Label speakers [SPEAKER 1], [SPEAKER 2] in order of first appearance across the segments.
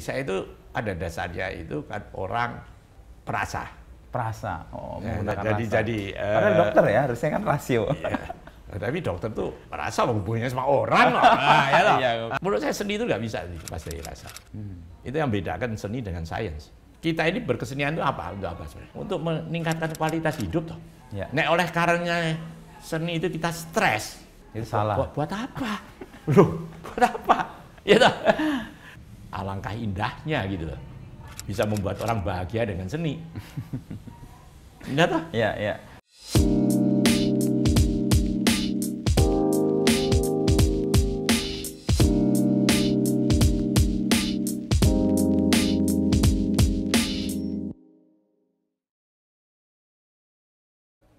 [SPEAKER 1] Saya itu ada dasarnya itu kan orang perasa.
[SPEAKER 2] Perasa. Oh,
[SPEAKER 1] Ya,
[SPEAKER 2] menggunakan rasa.
[SPEAKER 1] jadi
[SPEAKER 2] Padahal dokter ya, harusnya kan rasio.
[SPEAKER 1] ya, tapi dokter tuh merasa hubungannya sama orang loh. Nah, ya loh.
[SPEAKER 2] Iya.
[SPEAKER 1] Menurut saya seni itu nggak bisa dilepas dari rasa. Itu yang bedakan seni dengan sains. Kita ini berkesenian itu apa? Untuk apa sebenarnya? Untuk meningkatkan kualitas hidup toh.
[SPEAKER 2] Ya.
[SPEAKER 1] Nek oleh karenanya seni itu kita stres.
[SPEAKER 2] Itu salah.
[SPEAKER 1] Buat apa? Loh, buat apa? Ya toh. Alangkah indahnya gitu loh. Bisa membuat orang bahagia dengan seni. Indah toh?
[SPEAKER 2] Iya, iya.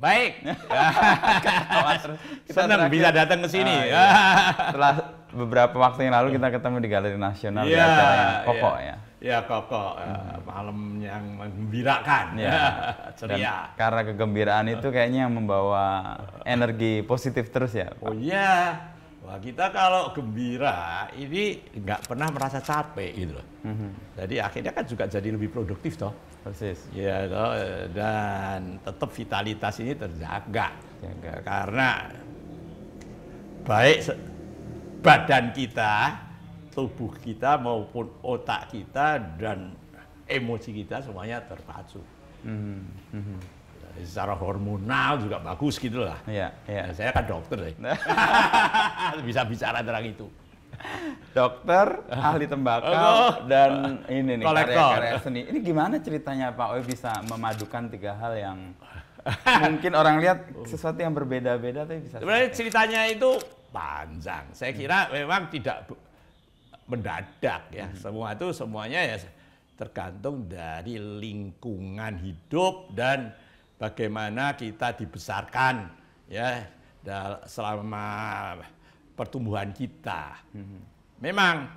[SPEAKER 1] Baik.
[SPEAKER 2] Kita
[SPEAKER 1] Senang
[SPEAKER 2] terakhir-
[SPEAKER 1] bisa datang ke sini.
[SPEAKER 2] iya. Setelah beberapa waktu yang lalu kita ketemu di Galeri Nasional di
[SPEAKER 1] Iya,
[SPEAKER 2] acara yang pokok
[SPEAKER 1] iya.
[SPEAKER 2] ya.
[SPEAKER 1] Ya kokok, malam yang menggembirakan,
[SPEAKER 2] Iya. Dan
[SPEAKER 1] ceria.
[SPEAKER 2] karena kegembiraan itu kayaknya membawa energi positif terus ya.
[SPEAKER 1] Oh iya, wah kita kalau gembira ini nggak pernah merasa capek gitu loh. Jadi akhirnya kan juga jadi lebih produktif toh.
[SPEAKER 2] Persis.
[SPEAKER 1] Ya toh, dan tetap vitalitas ini terjaga.
[SPEAKER 2] Jaga.
[SPEAKER 1] Karena baik badan kita, tubuh kita maupun otak kita dan emosi kita semuanya terpacu. Jadi secara hormonal juga bagus gitu lah.
[SPEAKER 2] Iya, iya.
[SPEAKER 1] Ya, saya kan dokter deh. Bisa bicara tentang itu.
[SPEAKER 2] Dokter, ahli tembakau,
[SPEAKER 1] Oh.
[SPEAKER 2] dan ini nih
[SPEAKER 1] Kolektor.
[SPEAKER 2] karya-karya seni. Ini gimana ceritanya Pak Owi bisa memadukan tiga hal yang mungkin orang lihat sesuatu yang berbeda-beda tapi bisa.
[SPEAKER 1] Sebenarnya ceritanya itu panjang. Saya kira memang tidak mendadak ya. Semuanya ya tergantung dari lingkungan hidup dan bagaimana kita dibesarkan ya selama pertumbuhan kita. Memang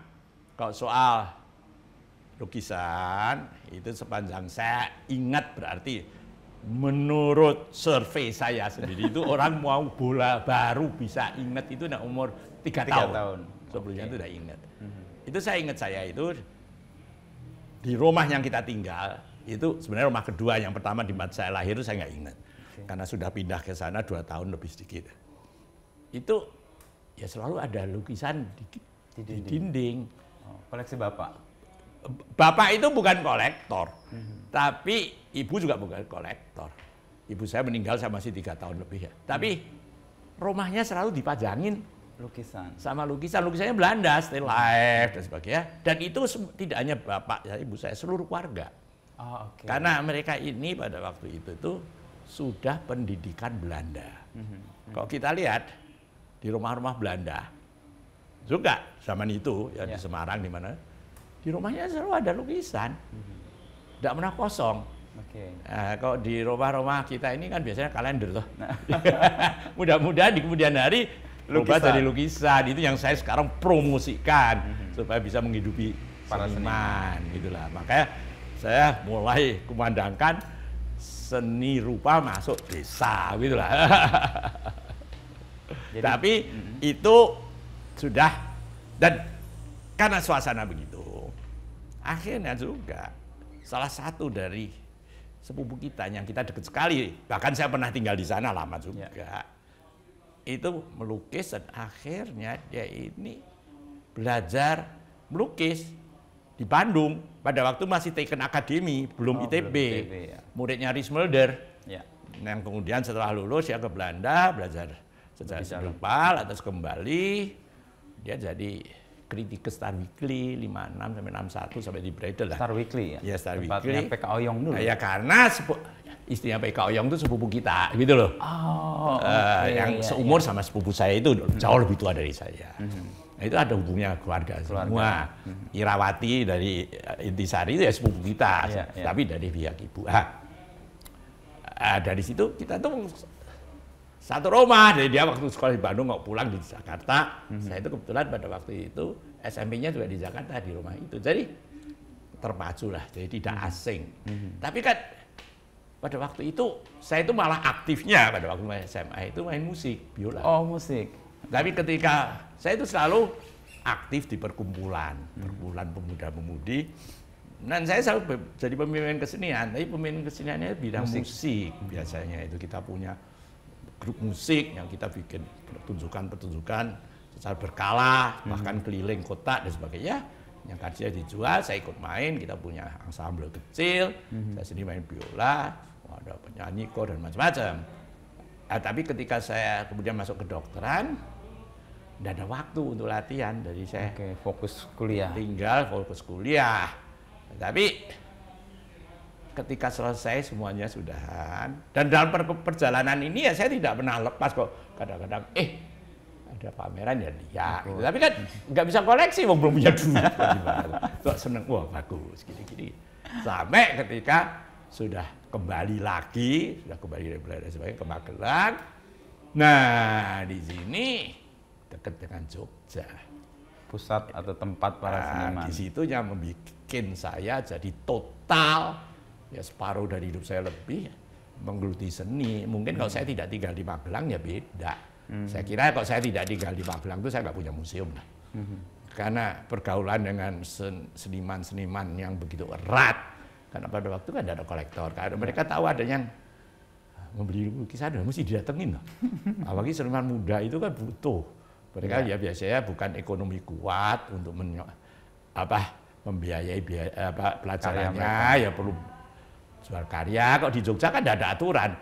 [SPEAKER 1] kalau soal lukisan itu sepanjang saya ingat berarti menurut survei saya sendiri itu orang mau bola baru bisa ingat itu umur 3 tahun. Sebelumnya itu udah ingat. Itu saya ingat saya itu di rumah yang kita tinggal itu sebenarnya rumah kedua, yang pertama di tempat saya lahir itu saya nggak ingat. Karena sudah pindah ke sana 2 tahun lebih sedikit. Itu ya selalu ada lukisan di dinding.
[SPEAKER 2] Oh, koleksi Bapak.
[SPEAKER 1] Bapak itu bukan kolektor, tapi ibu juga bukan kolektor. Ibu saya meninggal saya masih 3 tahun lebih ya. Tapi rumahnya selalu dipajangin
[SPEAKER 2] Lukisan.
[SPEAKER 1] sama lukisannya Belanda, still life dan sebagainya. Dan itu tidak hanya bapak ya, ibu saya, seluruh keluarga.
[SPEAKER 2] Oh, oke.
[SPEAKER 1] Karena mereka ini pada waktu itu tuh sudah pendidikan Belanda. Kalau kita lihat di rumah-rumah Belanda juga zaman itu ya di Semarang di mana di rumahnya selalu ada lukisan, tidak pernah kosong.
[SPEAKER 2] Oke.
[SPEAKER 1] Kalau di rumah-rumah kita ini kan biasanya kalender loh. Mudah-mudahan di kemudian hari berubah
[SPEAKER 2] Lukisan.
[SPEAKER 1] jadi lukisan. Itu yang saya sekarang promosikan supaya bisa menghidupi
[SPEAKER 2] Para
[SPEAKER 1] seniman gitulah. Makanya saya mulai kumandangkan seni rupa masuk desa gitulah. Tapi itu sudah, dan karena suasana begitu, akhirnya juga salah satu dari sepupu kita yang kita dekat sekali, bahkan saya pernah tinggal di sana lama juga, itu melukis dan akhirnya dia ini belajar melukis di Bandung pada waktu masih Teken Akademi, belum ITB,
[SPEAKER 2] belum ITB, ya.
[SPEAKER 1] muridnya Rismelder.
[SPEAKER 2] Ya.
[SPEAKER 1] Yang kemudian setelah lulus ya ke Belanda belajar sejarah seni rupa, atas kembali dia jadi kritikus Star Weekly 56 sampai 61 sampai di Bredel lah.
[SPEAKER 2] Star Weekly ya.
[SPEAKER 1] Iya, Star
[SPEAKER 2] Tempatnya
[SPEAKER 1] Weekly.
[SPEAKER 2] PK Oyong dulu.
[SPEAKER 1] Nah, ya karena istrinya PK Oyong itu sepupu kita gitu loh.
[SPEAKER 2] Oh,
[SPEAKER 1] Yang seumur sama sepupu saya itu jauh lebih tua dari saya. Nah, itu ada hubungnya keluarga semua. Irawati dari Intisari itu ya sepupu kita, tapi dari pihak ibu. Dari situ kita tuh satu rumah. Dari dia waktu sekolah di Bandung mau pulang di Jakarta, saya itu kebetulan pada waktu itu SMP-nya juga di Jakarta di rumah itu. Jadi terpacu lah, jadi tidak asing. Tapi kan pada waktu itu saya itu malah aktifnya pada waktu SMA itu main musik biola.
[SPEAKER 2] Oh, musik.
[SPEAKER 1] Tapi ketika saya itu selalu aktif di perkumpulan pemuda-pemudi. Dan saya selalu jadi pemimpin kesenian, tapi pemimpin keseniannya bidang musik biasanya. Itu kita punya grup musik yang kita bikin pertunjukan secara berkala, bahkan keliling kota dan sebagainya. Yang kajian dijual, saya ikut main, kita punya ensemble kecil, saya sendiri main biola, ada penyanyi, kor dan macam-macam. Tapi ketika saya kemudian masuk ke kedokteran, tidak ada waktu untuk latihan, jadi saya
[SPEAKER 2] fokus kuliah.
[SPEAKER 1] Tinggal fokus kuliah. Tapi ketika selesai semuanya sudahan, dan dalam perjalanan ini ya saya tidak pernah lepas kok. Kadang-kadang ada pameran ya lihat. Gitu. Tapi kan nggak bisa koleksi, belum punya duit. Kok seneng, wah bagus, gini-gini. Sampai ketika sudah kembali lagi, sudah kembali dari Belanda sebagainya ke Magelang. Nah di sini dekat dengan Jogja.
[SPEAKER 2] Pusat atau tempat para seniman.
[SPEAKER 1] Di situ yang membuat saya jadi total, ya separuh dari hidup saya lebih menggeluti seni. Mungkin kalau saya tidak tinggal di Magelang ya beda. Saya kira kalau saya tidak tinggal di Magelang itu saya nggak punya museum lah. Karena pergaulan dengan seniman-seniman yang begitu erat. Karena pada waktu kan ada kolektor. Karena mereka tahu ada yang membeli lukisan mesti didatengin. Apalagi seniman muda itu kan butuh. Mereka ya biasanya bukan ekonomi kuat untuk membiayai pelajarannya, ya perlu jual karya. Kok di Jogja kan tidak ada aturan.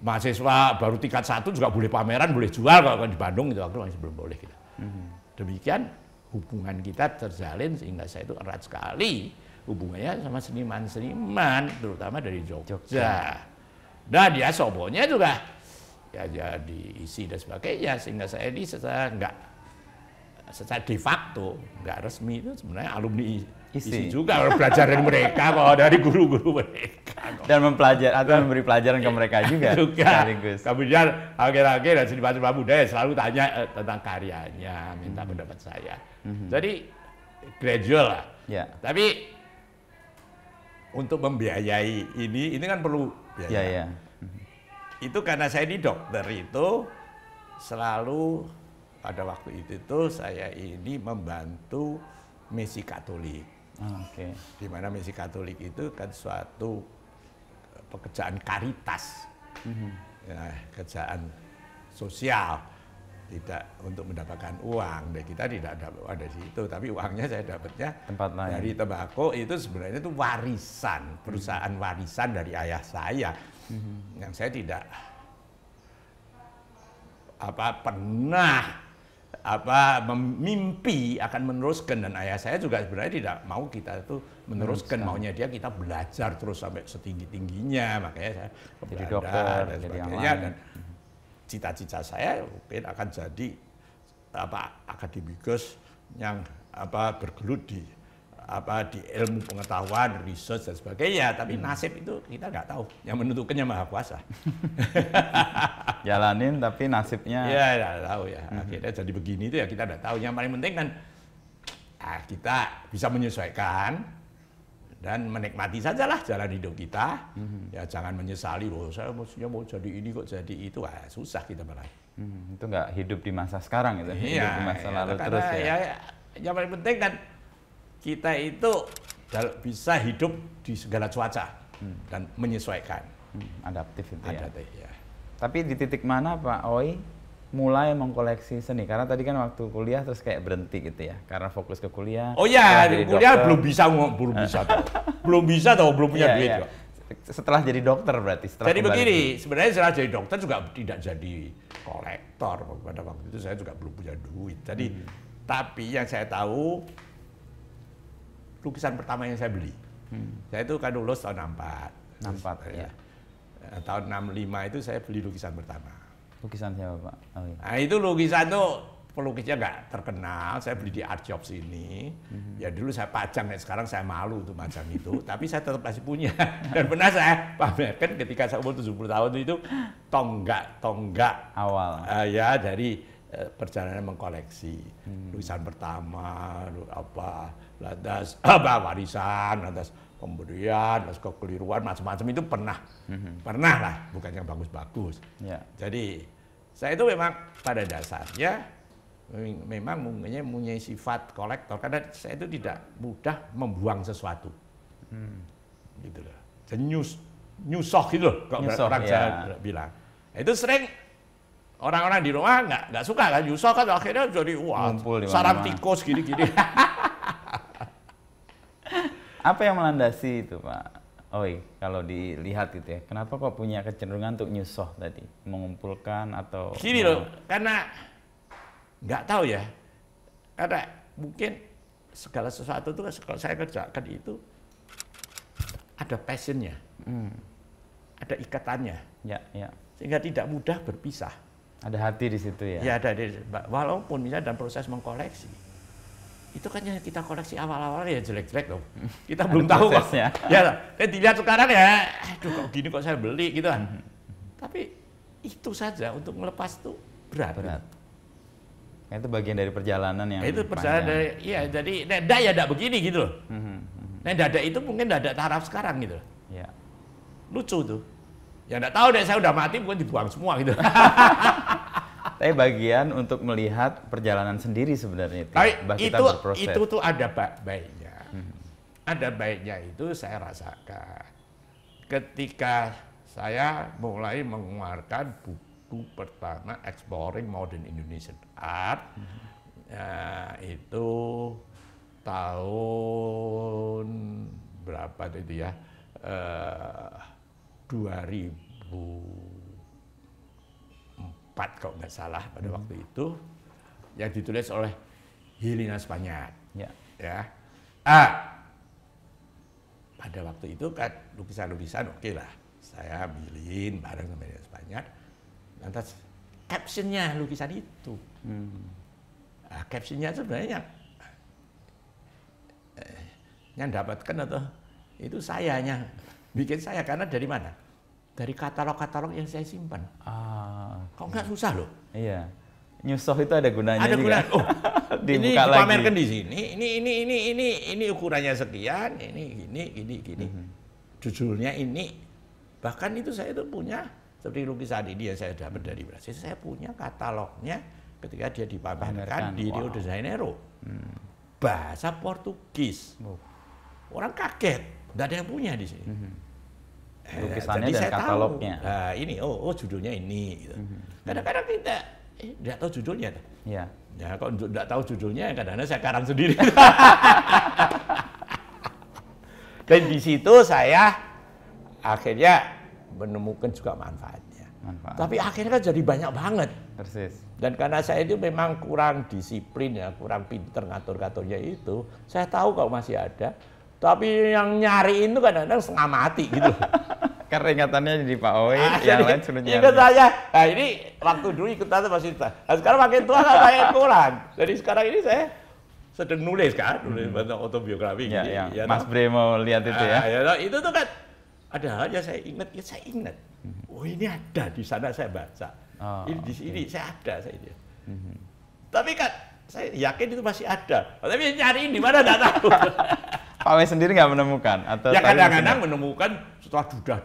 [SPEAKER 1] Mahasiswa baru tingkat 1 juga boleh pameran, boleh jual. Kalau di Bandung itu waktu masih belum boleh. Gitu. Demikian hubungan kita terjalin sehingga saya itu erat sekali hubungannya sama seniman-seniman, terutama dari Jogja. Nah dia sobonya juga ya jadi isi dan sebagainya, sehingga saya ini secara de facto, nggak resmi itu sebenarnya alumni isi juga, belajar dari mereka kok, dari guru-guru mereka kok.
[SPEAKER 2] Dan mempelajari atau memberi pelajaran ke mereka juga.
[SPEAKER 1] Kemudian akhir-akhir dan seniman-seniman muda selalu tanya tentang karyanya, minta pendapat saya. Jadi gradual lah. Tapi untuk membiayai ini kan perlu biaya. Itu karena saya di dokter itu selalu pada waktu itu saya ini membantu misi Katolik. Di mana misi Katolik itu kan suatu pekerjaan karitas, ya, kerjaan sosial, tidak untuk mendapatkan uang. Dan kita tidak ada di situ, tapi uangnya saya dapatnya dari tembakau. Itu sebenarnya itu warisan, perusahaan warisan dari ayah saya. Yang saya tidak pernah mimpi akan meneruskan, dan ayah saya juga sebenarnya tidak mau kita itu meneruskan, maunya dia kita belajar terus sampai setinggi-tingginya, makanya saya
[SPEAKER 2] jadi dokter
[SPEAKER 1] dan sebagainya. Dan cita-cita saya mungkin akan jadi akademikus yang bergelut di ilmu pengetahuan, research dan sebagainya. Tapi nasib itu kita nggak tahu, yang menentukannya Maha Kuasa.
[SPEAKER 2] Jalanin tapi nasibnya
[SPEAKER 1] ya nggak tahu ya. Akhirnya jadi begini itu ya kita nggak tahu. Yang paling penting kan kita bisa menyesuaikan dan menikmati sajalah jalan hidup kita. Ya jangan menyesali, saya maksudnya mau jadi ini kok jadi itu. Susah kita malah.
[SPEAKER 2] Itu nggak hidup di masa sekarang itu, hidup di masa lalu terus ya.
[SPEAKER 1] Yang paling penting kan kita itu bisa hidup di segala cuaca dan menyesuaikan.
[SPEAKER 2] Adaptif itu
[SPEAKER 1] ya.
[SPEAKER 2] Tapi di titik mana Pak Oi mulai mengkoleksi seni? Karena tadi kan waktu kuliah terus kayak berhenti gitu ya, karena fokus ke kuliah.
[SPEAKER 1] Oh ya, di kuliah belum bisa tahu, belum punya duit kok.
[SPEAKER 2] Setelah jadi dokter berarti.
[SPEAKER 1] Jadi begini, sebenarnya setelah jadi dokter juga tidak jadi kolektor. Pada waktu itu saya juga belum punya duit. Jadi, tapi yang saya tahu, lukisan pertama yang saya beli, saya itu kan lulus tahun 64.
[SPEAKER 2] 64 ya.
[SPEAKER 1] Tahun 65 itu saya beli lukisan pertama.
[SPEAKER 2] Lukisan siapa Pak?
[SPEAKER 1] Nah itu lukisan tuh pelukisnya nggak terkenal, saya beli di Art Shop sini. Ya dulu saya pajang, sekarang saya malu untuk macam itu, tapi saya tetap masih punya. Dan pernah saya pamerkan ketika saya umur 70 tahun itu tonggak
[SPEAKER 2] awal.
[SPEAKER 1] Ya dari perjalanan mengkoleksi lukisan pertama, lantas warisan, lantas pemberian, lantas kekeliruan, macam-macam itu pernah lah, bukan yang bagus-bagus. Jadi saya itu memang pada dasarnya memang mempunyai sifat kolektor karena saya itu tidak mudah membuang sesuatu. Gitu loh. Dan nyusoh gitu loh, kalau orang Jawa bilang. Itu sering orang-orang di rumah nggak suka kan, nyusoh kan akhirnya jadi wah sarang tikus gini-gini.
[SPEAKER 2] Apa yang melandasi itu Pak Oi, kalau dilihat gitu ya, kenapa kok punya kecenderungan untuk nyusoh tadi, mengumpulkan atau?
[SPEAKER 1] Gini loh, karena nggak tahu ya, karena mungkin segala sesuatu itu kalau saya kerjakan itu ada passionnya, ada ikatannya, sehingga tidak mudah berpisah.
[SPEAKER 2] Ada hati di situ ya?
[SPEAKER 1] Ya ada, walaupun misalnya dalam proses mengkoleksi, itu kan yang kita koleksi awal-awal ya jelek-jelek loh. Kita belum tahu kok. Ya, dilihat sekarang ya, aduh kok gini kok saya beli gitu kan. Tapi itu saja untuk melepas itu berat.
[SPEAKER 2] Itu bagian dari perjalanan yang
[SPEAKER 1] itu perjalanan dari, iya jadi ndak ya ndak begini gitu loh. Nah dada itu mungkin ndak ada taraf sekarang gitu loh.
[SPEAKER 2] Ya.
[SPEAKER 1] Lucu tuh. Ya ndak tahu deh, saya udah mati mungkin dibuang semua gitu.
[SPEAKER 2] Tapi bagian untuk melihat perjalanan sendiri sebenarnya
[SPEAKER 1] itu tuh ada baiknya. Ada baiknya itu saya rasakan ketika saya mulai mengeluarkan buku pertama Exploring Modern Indonesian Art. Itu tahun berapa itu ya? 2004 kalau nggak salah pada waktu itu, yang ditulis oleh Helena Spanyat. Ya. Pada waktu itu kan lukisan-lukisan oke lah, saya ambilin bareng sama Helena Spanyat. Lantas captionnya lukisan itu, captionnya sebenarnya yang dapatkan atau itu sayanya bikin saya, karena dari mana? Dari katalog-katalog yang saya simpan. Kok nggak susah loh?
[SPEAKER 2] Iya. Nyusoh itu ada gunanya
[SPEAKER 1] ada
[SPEAKER 2] juga.
[SPEAKER 1] Oh, ini dipamerkan di sini. Ini ukurannya sekian. Ini. Judulnya ini. Bahkan itu saya itu punya seperti lukisan ini yang saya dapat dari Brasil. Saya punya katalognya ketika dia dipamerkan di Rio de Janeiro. Bahasa Portugis. Orang kaget, nggak ada yang punya di sini.
[SPEAKER 2] Lukisannya dan katalognya.
[SPEAKER 1] Nah, ini, judulnya ini. Gitu. Kadang-kadang kita nggak tahu judulnya.
[SPEAKER 2] Iya.
[SPEAKER 1] Ya, kalau nggak tahu judulnya, kadang-kadang saya karang sendiri. Dan di situ saya akhirnya menemukan juga manfaatnya. Tapi akhirnya kan jadi banyak banget.
[SPEAKER 2] Persis.
[SPEAKER 1] Dan karena saya itu memang kurang disiplin ya, kurang pinter ngatur-ngaturnya itu, saya tahu kalau masih ada. Tapi yang nyariin itu kadang-kadang setengah mati gitu.
[SPEAKER 2] Karena ingatannya di Pak Oi, yang lain sudah nyari.
[SPEAKER 1] Ingat saya, nah ini waktu dulu ikut tante masih tua. Nah, sekarang makin tua kan saya kurang. Jadi sekarang ini saya sedang nulis kan, nulis tentang autobiografi.
[SPEAKER 2] Ya, Mas Bre mau lihat itu ya.
[SPEAKER 1] Itu tuh kan ada hal yang saya ingat. Oh ini ada di sana saya baca. Ini di sini saya ada saya ini. Tapi kan saya yakin itu masih ada. Tapi nyariin di mana enggak tahu.
[SPEAKER 2] Pak Oi sendiri nggak menemukan? Atau
[SPEAKER 1] ya kadang-kadang menemukan setelah dudah,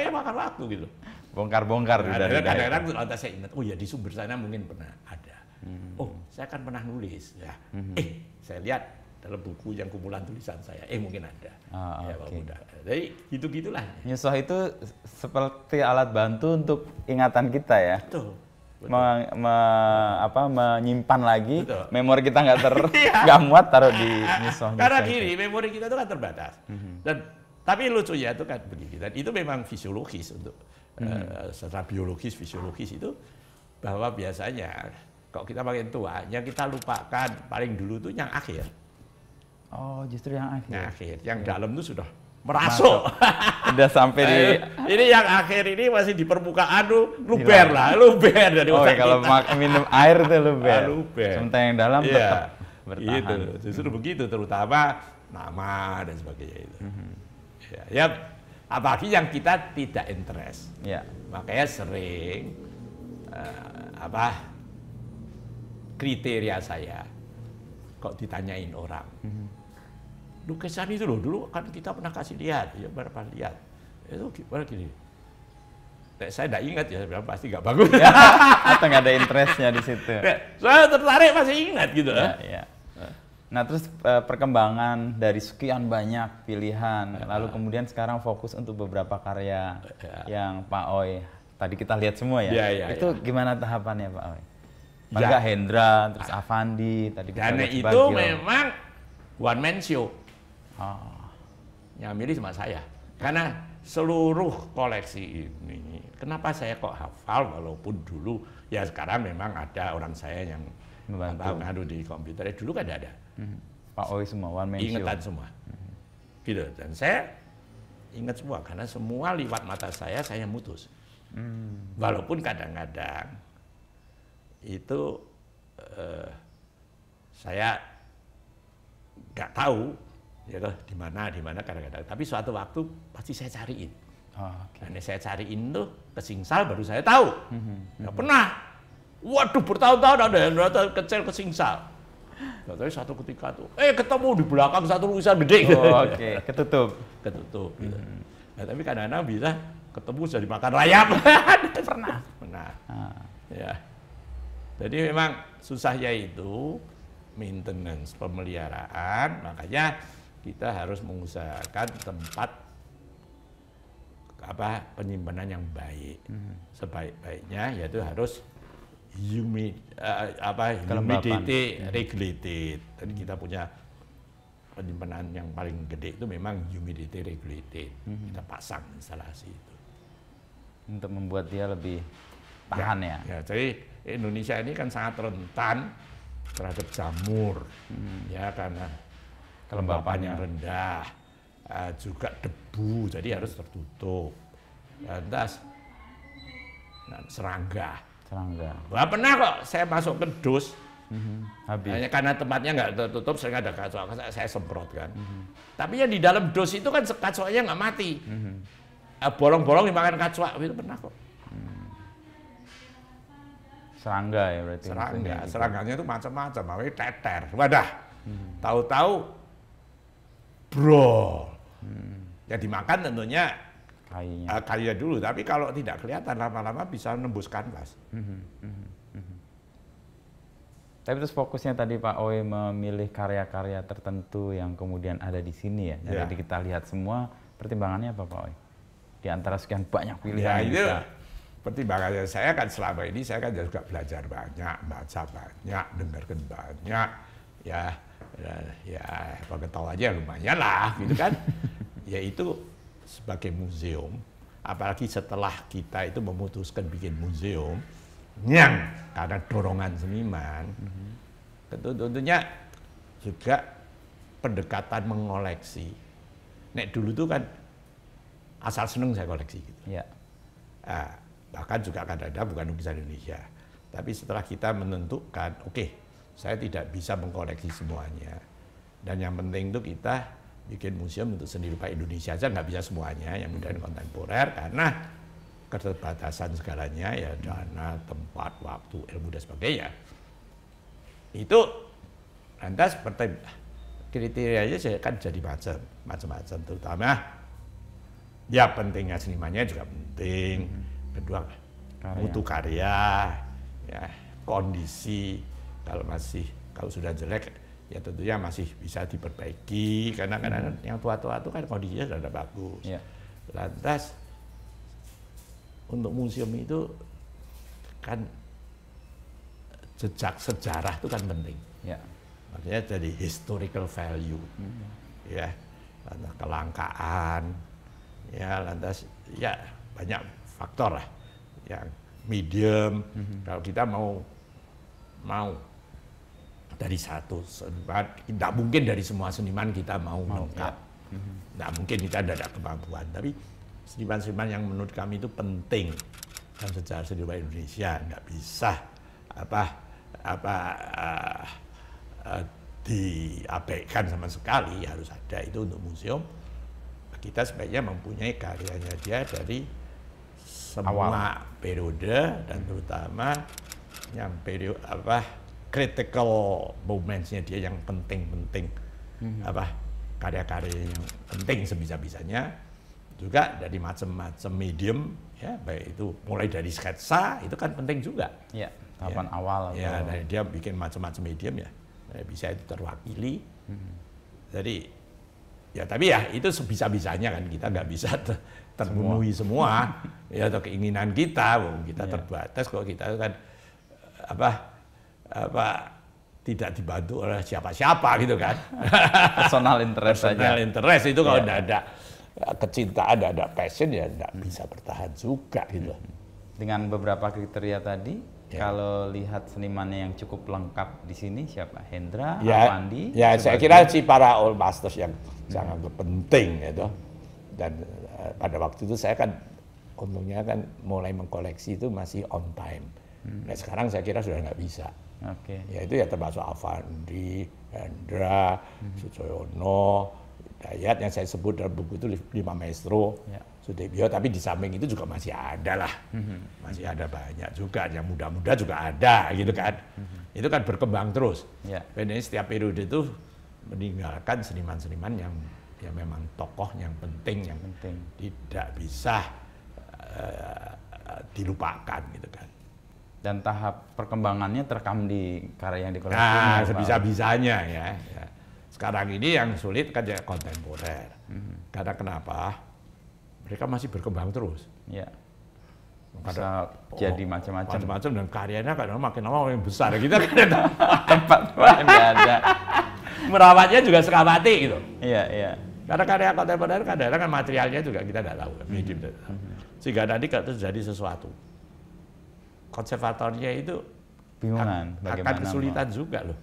[SPEAKER 1] ini makan waktu gitu.
[SPEAKER 2] Bongkar-bongkar.
[SPEAKER 1] Kadang-kadang lantas saya ingat, oh ya di sumber sana mungkin pernah ada. Oh saya kan pernah nulis. Ya. Saya lihat dalam buku yang kumpulan tulisan saya, mungkin ada. Jadi gitu-gitulah.
[SPEAKER 2] Nyusoh itu seperti alat bantu untuk ingatan kita ya?
[SPEAKER 1] Betul.
[SPEAKER 2] Menyimpan lagi. Betul. Memori kita nggak muat taruh di nyusoh.
[SPEAKER 1] Karena gini, memori kita itu kan terbatas. Tapi lucunya itu kan begini, dan itu memang fisiologis untuk secara biologis, fisiologis itu bahwa biasanya kalau kita makin tua, yang kita lupakan paling dulu itu yang akhir.
[SPEAKER 2] Oh, justru yang akhir.
[SPEAKER 1] Yang akhir, yang dalam itu sudah merasuk.
[SPEAKER 2] Udah sampai di
[SPEAKER 1] ini yang akhir ini masih di permukaan luber dari otak
[SPEAKER 2] kalau minum air itu luber. Sementara yang dalam
[SPEAKER 1] tetap bertahan. Itu justru begitu, terutama nama dan sebagainya itu. Ya, apalagi yang kita tidak interest.
[SPEAKER 2] Ya.
[SPEAKER 1] Makanya sering kriteria saya kok ditanyain orang. Lukisan itu loh, dulu kan kita pernah kasih lihat, ya berapa lihat. Itu gimana gini. Saya tidak ingat ya, pasti nggak bagus.
[SPEAKER 2] Atau nggak ada interestnya di situ.
[SPEAKER 1] Saya tertarik masih ingat gitu.
[SPEAKER 2] Ya. Nah terus perkembangan dari sekian banyak pilihan, lalu kemudian sekarang fokus untuk beberapa karya yang Pak Oi tadi kita lihat semua ya. Itu gimana tahapannya Pak Oi? Paling nggak Hendra, terus Avandi, tadi kita lihat
[SPEAKER 1] itu memang one man show. Yang milih cuma saya. Karena seluruh koleksi ini, kenapa saya kok hafal walaupun dulu ya sekarang memang ada orang saya yang ngaruh di komputer. Dulu kan ada.
[SPEAKER 2] Pak Oi semua one man show.
[SPEAKER 1] Ingetan semua. Gitu. Dan saya ingat semua karena semua lewat mata saya mutus. Walaupun kadang-kadang itu saya nggak tahu ya di mana kadang-kadang. Tapi suatu waktu pasti saya cariin. Dan saya cariin tuh ke Singsal baru saya tahu. Nggak pernah. Waduh bertahun-tahun ada yang kecil ke Singsal. Tapi satu ketika tuh, ketemu di belakang satu lukisan gede.
[SPEAKER 2] Ketutup.
[SPEAKER 1] Gitu. Nah, tapi kadang-kadang bisa ketemu sudah dimakan rayap. Pernah. Ya. Jadi memang susahnya itu maintenance, pemeliharaan, makanya kita harus mengusahakan tempat penyimpanan yang baik. Sebaik-baiknya yaitu harus humidity regulated. Jadi kita punya penyimpanan yang paling gede itu memang humidity regulated. Kita pasang instalasi itu
[SPEAKER 2] untuk membuat dia lebih tahan ya.
[SPEAKER 1] Jadi Indonesia ini kan sangat rentan terhadap jamur, ya karena kelembapannya rendah, juga debu, jadi harus tertutup. Lantas serangga. Wah pernah kok saya masuk ke dus, hanya karena tempatnya nggak tertutup, sehingga ada kacau, saya semprot kan. Tapi yang di dalam dus itu kan kacaunya nggak mati, bolong-bolong dimakan kacau, itu pernah kok.
[SPEAKER 2] Serangga ya berarti.
[SPEAKER 1] Serangganya itu macam-macam, namanya teter. Wadah, tahu-tahu bro, yang dimakan tentunya kayunya dulu, tapi kalau tidak kelihatan lama-lama bisa nembus kanvas.
[SPEAKER 2] Tapi terus fokusnya tadi Pak Oi memilih karya-karya tertentu yang kemudian ada di sini ya. Jadi kita lihat semua, pertimbangannya apa Pak Oi? Di antara sekian banyak pilihan
[SPEAKER 1] itu pertimbangannya saya kan selama ini saya kan juga belajar banyak, baca banyak, dengarkan banyak, ya pengetahuannya lumayan lah gitu kan. Yaitu sebagai museum, apalagi setelah kita itu memutuskan bikin museum yang karena dorongan seniman, tentunya juga pendekatan mengoleksi. Nek dulu tuh kan asal seneng saya koleksi gitu. Bahkan juga kadang-kadang bukan lukisan Indonesia. Tapi setelah kita menentukan, oke, saya tidak bisa mengkoleksi semuanya. Dan yang penting itu kita bikin museum untuk seni rupa Indonesia aja, nggak bisa semuanya, yang modern kontemporer, karena keterbatasan segalanya, ya dana, tempat, waktu, ilmu, dan sebagainya. Itu lantas kriterianya kan jadi macam-macam, terutama ya pentingnya senimannya juga penting. Kedua, mutu karya, ya, kondisi, kalau sudah jelek, ya tentunya masih bisa diperbaiki, karena yang tua-tua itu kan kondisinya sudah bagus. Lantas, untuk museum itu kan jejak sejarah itu kan penting. Maksudnya jadi historical value, ya, lantas kelangkaan, ya, lantas ya banyak faktor lah, yang medium. Kalau kita mau dari satu seniman, tidak mungkin dari semua seniman kita mau lengkap, tidak mungkin kita ada kemampuan. Tapi seniman-seniman yang menurut kami itu penting dalam sejarah seni rupa Indonesia, nggak bisa diabaikan sama sekali, harus ada itu untuk museum. Kita sebaiknya mempunyai karyanya dia dari semua periode, dan terutama yang periode critical momentsnya dia yang penting-penting, karya-karya yang penting sebisa-bisanya juga dari macam-macam medium, ya, baik itu mulai dari sketsa itu kan penting juga.
[SPEAKER 2] Ya, tahapan awal.
[SPEAKER 1] Ya, dan dia bikin macam-macam medium ya, bisa itu terwakili. Jadi ya tapi ya itu sebisa-bisanya kan, kita nggak bisa terpenuhi semua ya, atau keinginan kita terbatas kok, kita kan tidak dibantu oleh siapa-siapa gitu kan.
[SPEAKER 2] Personal interest saja.
[SPEAKER 1] Personal interest itu kalau tidak ada kecintaan, tidak ada passion ya tidak bisa bertahan juga gitu.
[SPEAKER 2] Dengan beberapa kriteria tadi, kalau lihat senimannya yang cukup lengkap di sini siapa? Hendra, Avandi?
[SPEAKER 1] Ya, saya kira si para All Masters yang sangat penting gitu. Dan pada waktu itu saya kan untungnya kan mulai mengkoleksi itu masih on time. Nah sekarang saya kira sudah nggak bisa. Ya itu ya termasuk Avandi, Hendra, Sujoyono, Dayat yang saya sebut dalam buku itu 5 maestro, Sudebyo, tapi di samping itu juga masih ada lah, masih ada banyak juga, yang muda-muda juga ada gitu kan. Itu kan berkembang terus. Bedanya setiap periode itu meninggalkan seniman-seniman yang memang tokoh yang penting, tidak bisa dilupakan gitu kan.
[SPEAKER 2] Dan tahap perkembangannya terekam di karya yang dikoleksi.
[SPEAKER 1] Nah, sebisa-bisanya ya. Sekarang ini yang sulit kan ya kontemporer. Karena kenapa? Mereka masih berkembang terus.
[SPEAKER 2] Ya. Bisa jadi macam-macam.
[SPEAKER 1] Macam-macam, dan karyanya kadang makin lama makin besar. Kita kan
[SPEAKER 2] tempat lain nggak ada.
[SPEAKER 1] Merawatnya juga sekamati gitu.
[SPEAKER 2] Iya, iya.
[SPEAKER 1] Karena karya kontemporer kadang-kadang kan materialnya juga kita tidak tahu. Sehingga nanti kalau terjadi sesuatu, konservatornya itu
[SPEAKER 2] bingungan
[SPEAKER 1] akan kesulitan juga loh.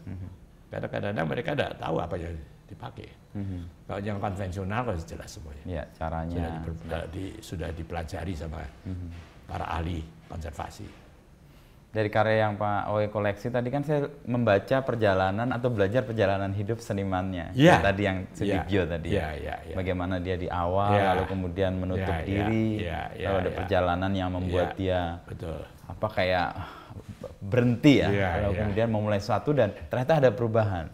[SPEAKER 1] Karena kadang-kadang mereka tidak tahu apa yang dipakai. Kalau yang konvensional harus jelas semuanya.
[SPEAKER 2] Ya, caranya
[SPEAKER 1] sudah dipelajari sama para ahli konservasi.
[SPEAKER 2] Dari karya yang Pak Oe koleksi tadi kan saya membaca perjalanan atau belajar perjalanan hidup senimannya. Tadi yang Sudibyo tadi. Bagaimana dia di awal, lalu kemudian menutup diri, lalu ada perjalanan yang membuat dia kayak berhenti lalu kemudian memulai sesuatu dan ternyata ada perubahan.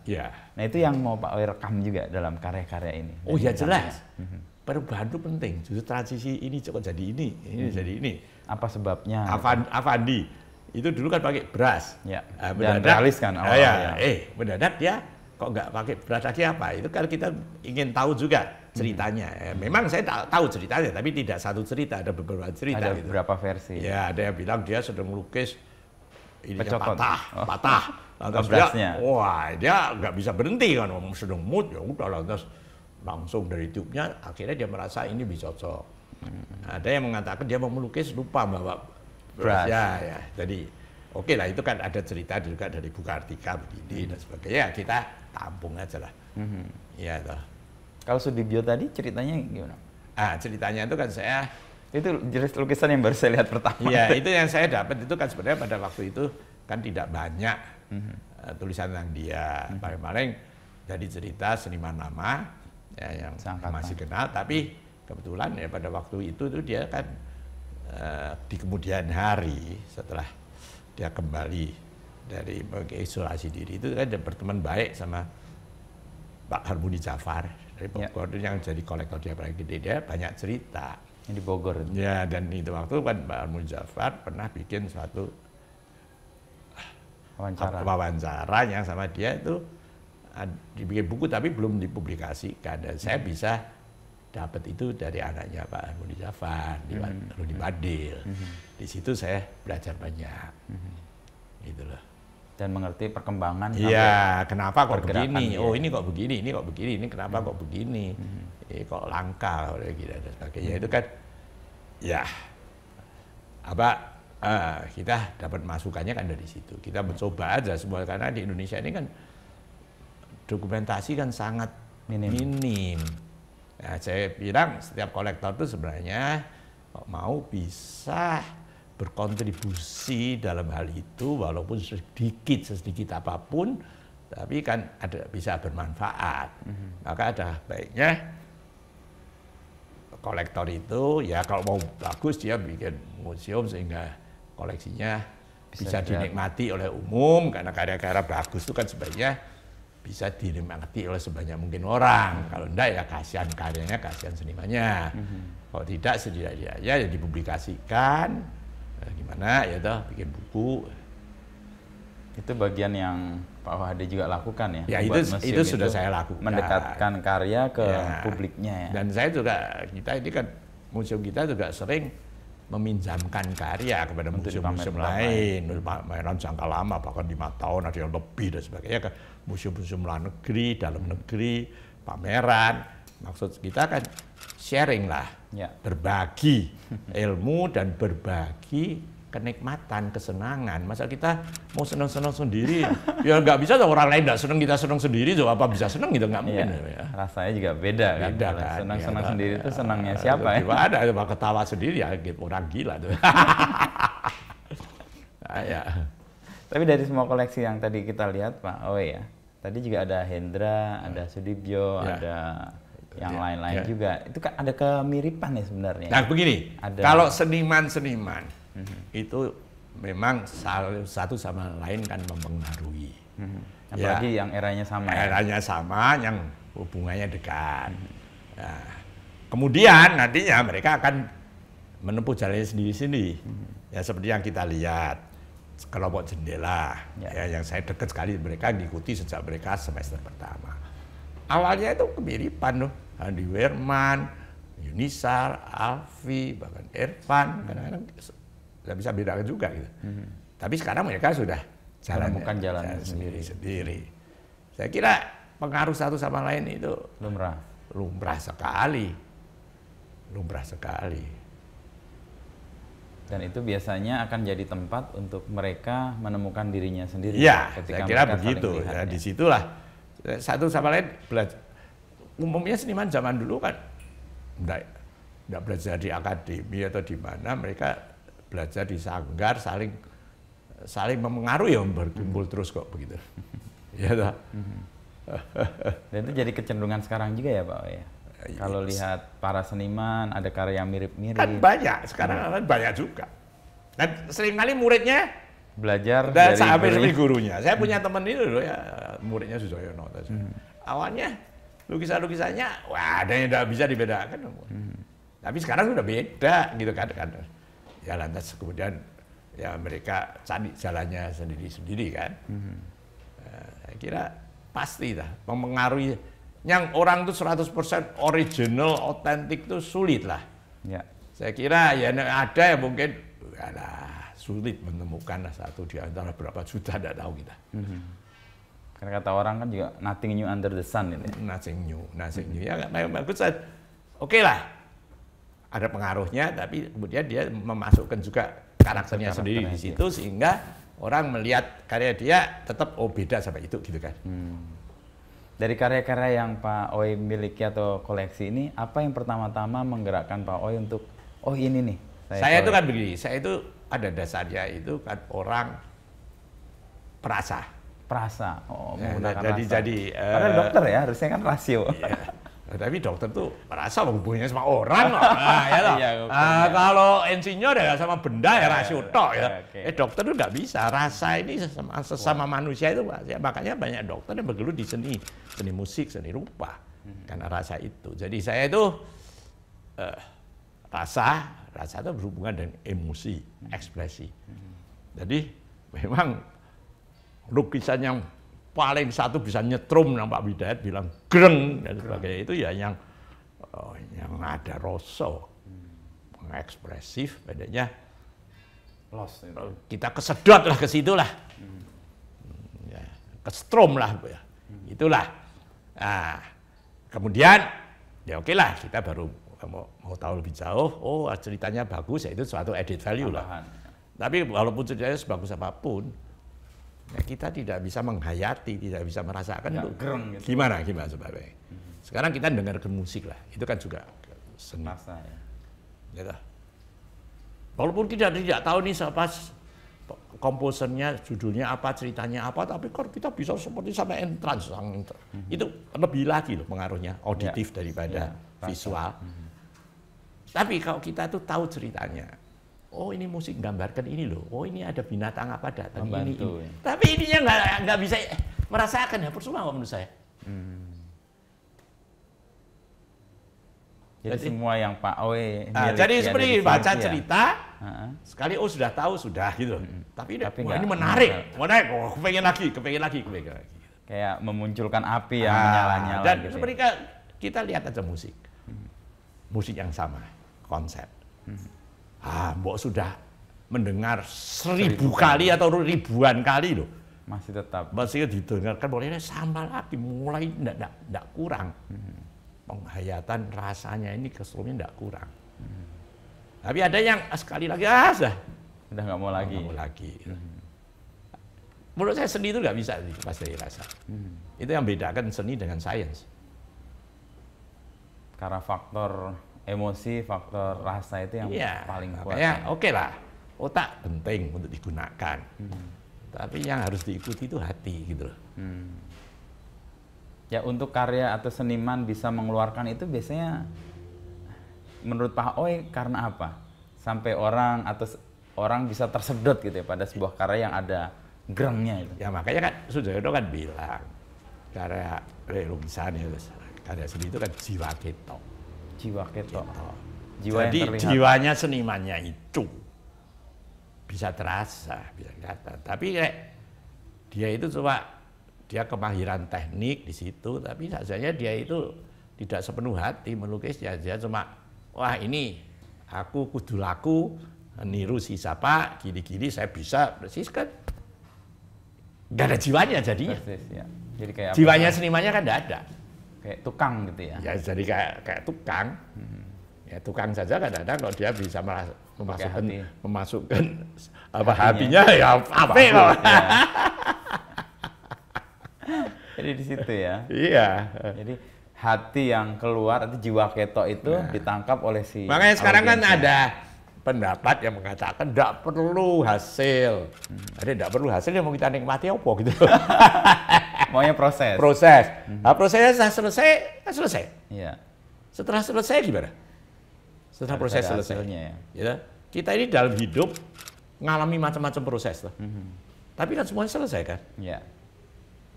[SPEAKER 2] Nah itu yang mau Pak Oe rekam juga dalam karya-karya ini.
[SPEAKER 1] Oh ya jelas. Perubahan itu penting. Justru transisi ini coba jadi ini jadi ini.
[SPEAKER 2] Apa sebabnya?
[SPEAKER 1] Avandi itu dulu kan pakai beras.
[SPEAKER 2] Dan realis kan awalnya.
[SPEAKER 1] Mendadak dia kok nggak pakai beras lagi apa? Itu kan kita ingin tahu juga ceritanya. Memang saya tahu ceritanya, tapi tidak satu cerita, ada beberapa cerita.
[SPEAKER 2] Ada beberapa versi.
[SPEAKER 1] Ya, ada yang bilang dia sedang melukis ini patah. Lantas
[SPEAKER 2] berasnya.
[SPEAKER 1] dia nggak bisa berhenti kan, sedang mood ya udah lantas langsung dari tube-nya akhirnya dia merasa ini bisa cocok. Ada yang mengatakan dia mau melukis lupa bawa beras. Ya. Jadi oke lah, itu kan ada cerita juga dari Bu Kartika begini dan sebagainya. Kita tampung aja lah. Ya toh.
[SPEAKER 2] Kalau Sudibyo tadi ceritanya gimana?
[SPEAKER 1] Ceritanya itu kan saya
[SPEAKER 2] itu jenis lukisan yang baru saya lihat pertama.
[SPEAKER 1] Iya, itu yang saya dapat itu kan sebenarnya pada waktu itu kan tidak banyak tulisan tentang dia. Paling-paling jadi cerita seniman lama ya, yang masih kenal, tapi kebetulan ya pada waktu itu tuh dia kan di kemudian hari setelah dia kembali dari mengisolasi diri itu kan dia berteman baik sama Pak Harmoni Jafar dari Bogor yang jadi kolektor dia paling gede. Dia banyak cerita
[SPEAKER 2] di Bogor.
[SPEAKER 1] Ya, dan itu waktu kan Pak Harmoni Jafar pernah bikin suatu wawancara yang sama dia itu dibikin buku tapi belum dipublikasikan, dan saya bisa dapat itu dari anaknya Pak Harmoni Jafar di Badil. Di situ saya belajar banyak. Gitu loh.
[SPEAKER 2] Dan mengerti perkembangan.
[SPEAKER 1] Iya, kenapa kok begini? Oh, ini kok begini, ini kok begini, ini kenapa kok begini? Kok langka gitu dan sebagainya. Itu kan ya kita dapat masukannya kan dari situ. Kita mencoba aja semua, karena di Indonesia ini kan dokumentasi kan sangat minim. Nah, saya bilang setiap kolektor itu sebenarnya mau bisa berkontribusi dalam hal itu, walaupun sedikit apapun, tapi kan bisa bermanfaat. Maka ada baiknya kolektor itu ya kalau mau bagus dia bikin museum sehingga koleksinya bisa dinikmati oleh umum, karena karya-karya bagus itu kan sebenarnya bisa dinikmati oleh sebanyak mungkin orang. Kalau enggak ya kasihan karyanya, kasihan senimannya. Kalau tidak setidaknya ya dipublikasikan, gimana ya toh, bikin buku.
[SPEAKER 2] Itu bagian yang Pak Wahade juga lakukan ya?
[SPEAKER 1] Ya itu sudah saya lakukan.
[SPEAKER 2] Mendekatkan karya ke publiknya ya.
[SPEAKER 1] Dan saya juga, kita ini kan museum kita juga sering meminjamkan karya kepada museum-museum lain, pameran jangka lama bahkan 5 tahun ada yang lebih dan sebagainya ke museum-museum luar negeri, dalam negeri, pameran. Maksud kita kan sharing lah, berbagi ilmu dan berbagi kenikmatan, kesenangan. Masa kita mau senang-senang sendiri? Ya nggak bisa, orang lain nggak senang, kita senang sendiri, so apa bisa senang gitu, nggak mungkin.
[SPEAKER 2] Ya. Rasanya juga beda kan. Senang-senang sendiri itu senangnya siapa ya?
[SPEAKER 1] Ada ketawa sendiri ya, orang gila tuh. Ya.
[SPEAKER 2] Tapi dari semua koleksi yang tadi kita lihat Pak Oe ya, tadi juga ada Hendra, ada Sudibyo, ada yang lain-lain juga. Itu kan ada kemiripan ya sebenarnya.
[SPEAKER 1] Nah begini, kalau seniman-seniman itu memang satu sama lain kan mempengaruhi.
[SPEAKER 2] Apalagi yang eranya sama.
[SPEAKER 1] Eranya sama, yang hubungannya dekat. Nah, kemudian nantinya mereka akan menempuh jalannya sendiri-sendiri. Ya seperti yang kita lihat kelompok Jendela, ya yang saya dekat sekali, mereka diikuti sejak mereka semester pertama. Awalnya itu kemiripan loh, Andi Werman, Yunisar, Alfi, bahkan Irfan, kadang-kadang nggak bisa bedakan juga gitu. Tapi sekarang mereka sudah
[SPEAKER 2] menemukan jalan
[SPEAKER 1] sendiri. Saya kira pengaruh satu sama lain itu lumrah sekali.
[SPEAKER 2] Dan itu biasanya akan jadi tempat untuk mereka menemukan dirinya sendiri.
[SPEAKER 1] Ya, saya kira begitu. Ya, disitulah satu sama lain belajar. Umumnya seniman zaman dulu kan enggak belajar di akademi atau di mana, mereka belajar di sanggar, saling mempengaruhi, ya berkumpul terus kok begitu. Ya toh.
[SPEAKER 2] Dan itu jadi kecenderungan sekarang juga ya Pak ya. Kalau lihat para seniman ada karya mirip-mirip.
[SPEAKER 1] Kan banyak sekarang, banyak juga. Dan seringkali muridnya
[SPEAKER 2] belajar dari
[SPEAKER 1] gurunya. Saya punya teman itu loh ya, muridnya Sujoyono. Awalnya lukisannya, wah ada yang tidak bisa dibedakan. Tapi sekarang sudah beda gitu kan. Ya lantas kemudian ya mereka cari jalannya sendiri-sendiri kan. Saya kira pasti lah mempengaruhi. Yang orang itu 100% original, otentik itu sulit lah.
[SPEAKER 2] Ya.
[SPEAKER 1] Saya kira ya ada yang mungkin sulit menemukan satu di antara berapa juta, tidak tahu kita.
[SPEAKER 2] Karena kata orang kan juga nothing new under the sun ini.
[SPEAKER 1] Nothing new. Ya bagus. Oke lah. Ada pengaruhnya, tapi kemudian dia memasukkan juga karakternya sendiri di situ, sehingga orang melihat karya dia tetap beda sampai itu gitu kan.
[SPEAKER 2] Dari karya-karya yang Pak Oe miliki atau koleksi ini, apa yang pertama-tama menggerakkan Pak Oe untuk ini nih?
[SPEAKER 1] Saya itu kan begini, saya itu ada dasarnya itu kan orang perasa.
[SPEAKER 2] Menggunakan rasa.
[SPEAKER 1] Jadi
[SPEAKER 2] karena dokter ya, harusnya kan rasio.
[SPEAKER 1] Iya. Tapi dokter tuh merasa hubungannya sama orang loh. Kalau insinyur ya sama benda ya rasio tok ya. Dokter tuh nggak bisa. Rasa ini sesama manusia itu, ya, makanya banyak dokter yang bergelut di seni musik, seni rupa, karena rasa itu. Jadi saya itu rasa itu berhubungan dengan emosi, ekspresi. Jadi memang lukisan yang paling satu bisa nyetrum, Pak Widayat bilang greng dan sebagainya, itu ya yang ada rasa, ekspresif, bedanya kita kesedot lah ke situ lah, ya, kesetrum lah, itulah. Nah, kemudian ya oke lah, kita baru mau tahu lebih jauh, ceritanya bagus, ya itu suatu added value lah. Tapi walaupun ceritanya sebagus apapun, ya kita tidak bisa menghayati, tidak bisa merasakan itu.
[SPEAKER 2] Gitu.
[SPEAKER 1] Gimana sebabnya. Sekarang kita dengarkan musik lah, itu kan juga seni.
[SPEAKER 2] Rasa ya.
[SPEAKER 1] Gitu. Walaupun kita tidak tahu nih siapa komposernya, judulnya apa, ceritanya apa, tapi kalau kita bisa seperti sampai entrance, itu lebih lagi loh pengaruhnya auditif daripada visual. Tapi kalau kita tuh tahu ceritanya, ini musik gambarkan ini loh. Ini ada binatang apa datang ini.
[SPEAKER 2] Ya.
[SPEAKER 1] Tapi ininya nggak bisa merasakan, ya percuma menurut saya.
[SPEAKER 2] Jadi semua yang Pak Oe
[SPEAKER 1] jadi seperti baca cerita, sekali sudah tahu sudah gitu. Tapi ini menarik, kepengen lagi.
[SPEAKER 2] Kayak memunculkan api yang menyala-nyala.
[SPEAKER 1] Dan
[SPEAKER 2] gitu
[SPEAKER 1] seperti kita lihat aja musik. Musik yang sama, konsep. Mbok sudah mendengar 1000 kali atau ribuan kali loh. Masih didengarkan boleh sama lagi, mulai enggak kurang. Penghayatan rasanya ini keseluruhannya enggak kurang. Tapi ada yang sekali lagi udah
[SPEAKER 2] nggak mau lagi.
[SPEAKER 1] Menurut saya seni itu nggak bisa dikuasai rasa. Itu yang bedakan seni dengan sains.
[SPEAKER 2] Karena faktor emosi, faktor rasa itu yang paling kuat.
[SPEAKER 1] Oke lah, otak penting untuk digunakan. Tapi yang harus diikuti itu hati gitu loh.
[SPEAKER 2] Ya untuk karya atau seniman bisa mengeluarkan itu biasanya menurut Pak Oe karena apa? Sampai orang bisa tersedot gitu ya pada sebuah karya yang ada gerangnya itu.
[SPEAKER 1] Ya makanya kan Sujoyono kan bilang karya lukisan itu, karya seni itu kan jiwa ketok.
[SPEAKER 2] Jiwa ketok.
[SPEAKER 1] Jadi jiwanya senimannya itu bisa terasa, bisa kelihatan. Tapi dia itu dia kemahiran teknik di situ, tapi saja dia itu tidak sepenuh hati melukis. Dia cuma wah ini aku kudu laku niru si siapa, gini-gini saya bisa persis kan. Gak ada jiwanya jadinya.
[SPEAKER 2] Persis, ya. Jadi kayak
[SPEAKER 1] jiwanya senimannya kan tidak ada.
[SPEAKER 2] Kayak tukang gitu ya.
[SPEAKER 1] Ya jadi kayak tukang. Ya tukang saja kadang-kadang kalau dia bisa memasukkan hatinya ya apa kok.
[SPEAKER 2] Jadi di situ ya.
[SPEAKER 1] Iya.
[SPEAKER 2] Jadi hati yang keluar atau jiwa ketok itu ditangkap oleh si.
[SPEAKER 1] Makanya sekarang kan ada pendapat yang mengatakan tidak perlu hasil. Ada tidak perlu hasil yang mau kita nikmati apa gitu.
[SPEAKER 2] Maunya proses.
[SPEAKER 1] Nah, prosesnya selesai, kan selesai.
[SPEAKER 2] Iya.
[SPEAKER 1] Setelah selesai gimana? Setelah proses selesai. Ya. Kita ini dalam hidup ngalami macam-macam proses loh. Tapi kan semuanya selesai kan?
[SPEAKER 2] Iya.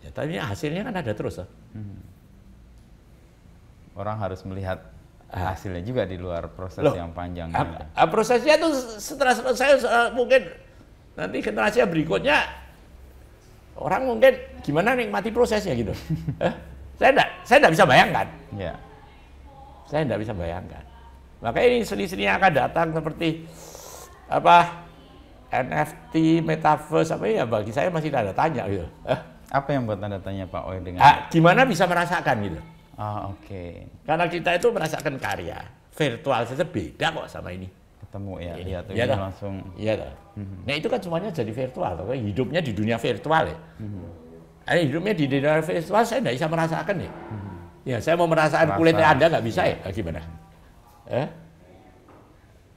[SPEAKER 1] Ya, tapi hasilnya kan ada terus loh.
[SPEAKER 2] Orang harus melihat hasilnya juga di luar proses yang panjang.
[SPEAKER 1] Prosesnya itu setelah selesai mungkin nanti generasi berikutnya orang mungkin gimana nikmati prosesnya gitu. Saya enggak bisa bayangkan.
[SPEAKER 2] Ya.
[SPEAKER 1] Saya enggak bisa bayangkan. Makanya ini seni-seni yang akan datang seperti apa NFT, metaverse apa ya bagi saya masih tanda tanya gitu.
[SPEAKER 2] Apa yang buat tanda tanya Pak Oe dengan?
[SPEAKER 1] Gimana bisa merasakan gitu?
[SPEAKER 2] Oke.
[SPEAKER 1] Karena kita itu merasakan karya virtual saja beda kok sama ini.
[SPEAKER 2] Ketemu ya, lihat
[SPEAKER 1] iya
[SPEAKER 2] langsung.
[SPEAKER 1] Iya toh. Nah itu kan semuanya jadi virtual, toh. Hidupnya di dunia virtual ya. Hidupnya di dunia virtual saya tidak bisa merasakan ya. Ya saya mau merasakan kulitnya Anda nggak bisa ya? Gimana?